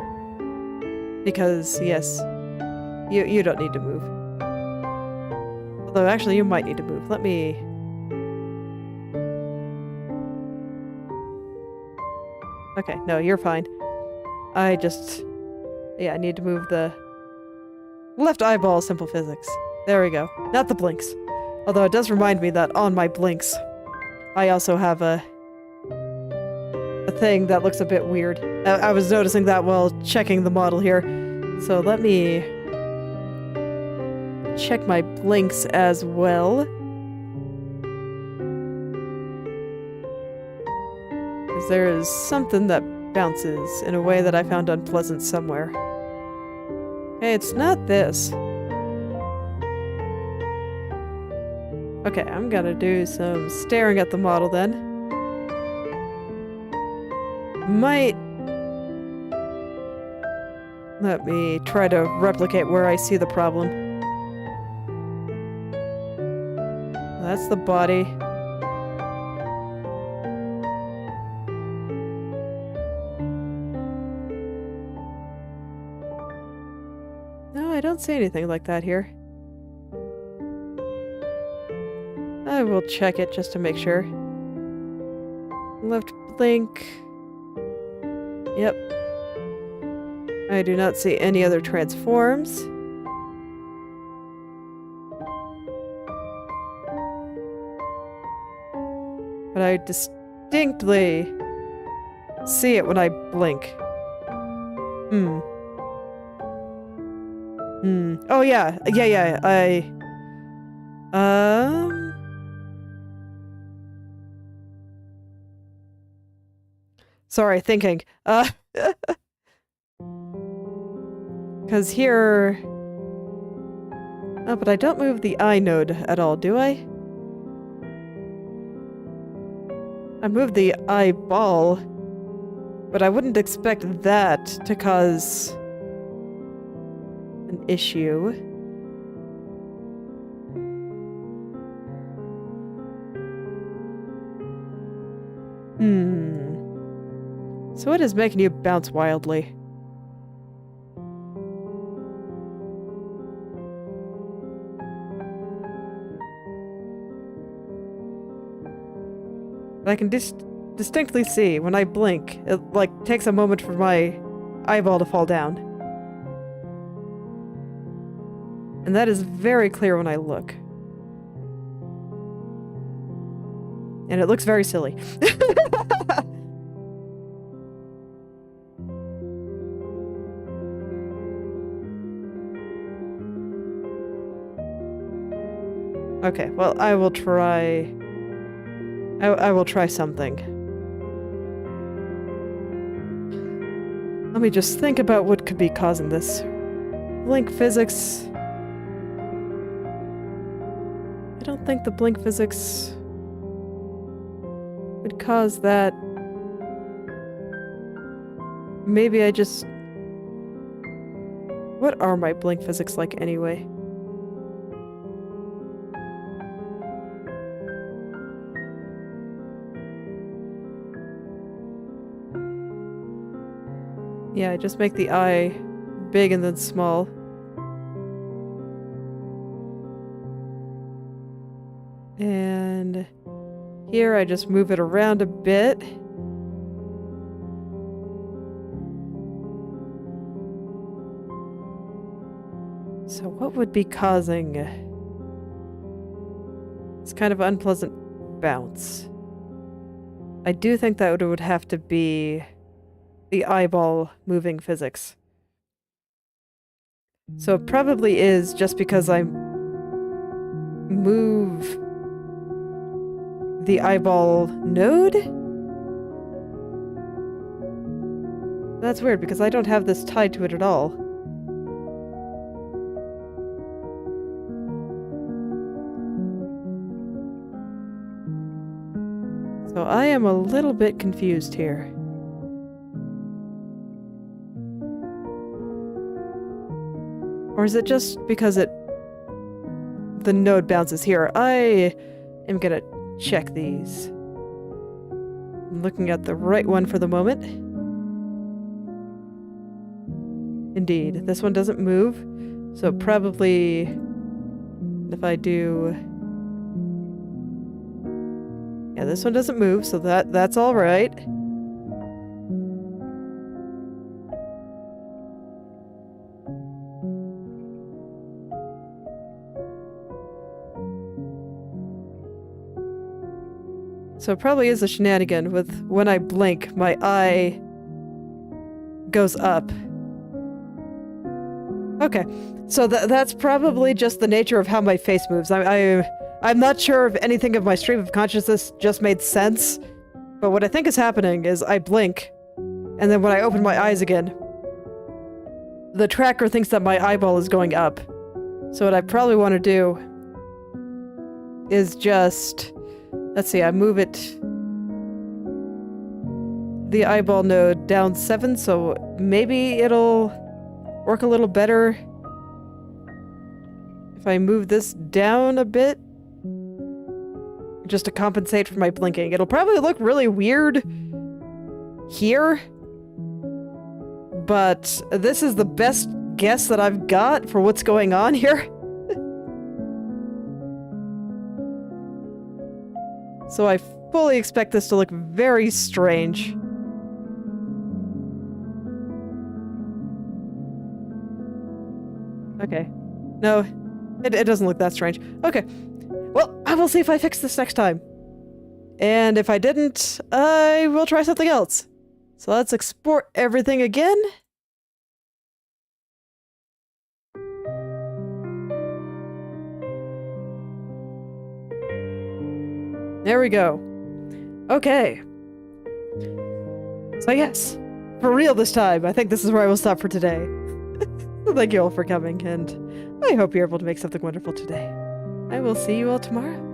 Because, yes, you don't need to move. Although, actually, you might need to move. Let me... Okay, no, you're fine. I just... Yeah, I need to move the left eyeball, simple physics. There we go. Not the blinks. Although it does remind me that on my blinks, I also have a thing that looks a bit weird. I was noticing that while checking the model here. So let me check my blinks as well. Because there is something that bounces in a way that I found unpleasant somewhere. Hey, it's not this. Okay, I'm gonna do some staring at the model then. Might... Let me try to replicate where I see the problem. That's the body. No, I don't see anything like that here. I will check it just to make sure. Left blink. Yep. I do not see any other transforms. But I distinctly see it when I blink. Oh yeah, yeah, sorry, thinking. Because here... Oh, but I don't move the eye node at all, do I? I move the eyeball, but I wouldn't expect that to cause an issue. So what is making you bounce wildly? I can distinctly see when I blink, it like takes a moment for my eyeball to fall down. And that is very clear when I look. And it looks very silly. Okay, well, I will try... I will try something. Let me just think about what could be causing this. Blink physics... I don't think the blink physics would cause that. Maybe I just... What are my blink physics like anyway? Yeah, I just make the eye big and then small. And here I just move it around a bit. So what would be causing this kind of unpleasant bounce? I do think that would have to be the eyeball moving physics. So it probably is just because I move the eyeball node? That's weird because I don't have this tied to it at all. So I am a little bit confused here. Or is it just because the node bounces here? I am gonna check these. I'm looking at the right one for the moment. Indeed, this one doesn't move, so probably if I do... Yeah, this one doesn't move, so that's all right. So it probably is a shenanigan with when I blink, my eye goes up. Okay, so that's probably just the nature of how my face moves. I'm not sure if anything of my stream of consciousness just made sense, but what I think is happening is I blink, and then when I open my eyes again, the tracker thinks that my eyeball is going up. So what I probably want to do is just... Let's see, I move it... the eyeball node down 7, so maybe it'll work a little better if I move this down a bit. just to compensate for my blinking. It'll probably look really weird here, but this is the best guess that I've got for what's going on here. So I fully expect this to look very strange. Okay. No, it doesn't look that strange. Okay. Well, I will see if I fix this next time. And if I didn't, I will try something else. So let's export everything again. There we go. Okay. So yes, for real this time, I think this is where I will stop for today. So thank you all for coming, and I hope you're able to make something wonderful today. I will see you all tomorrow.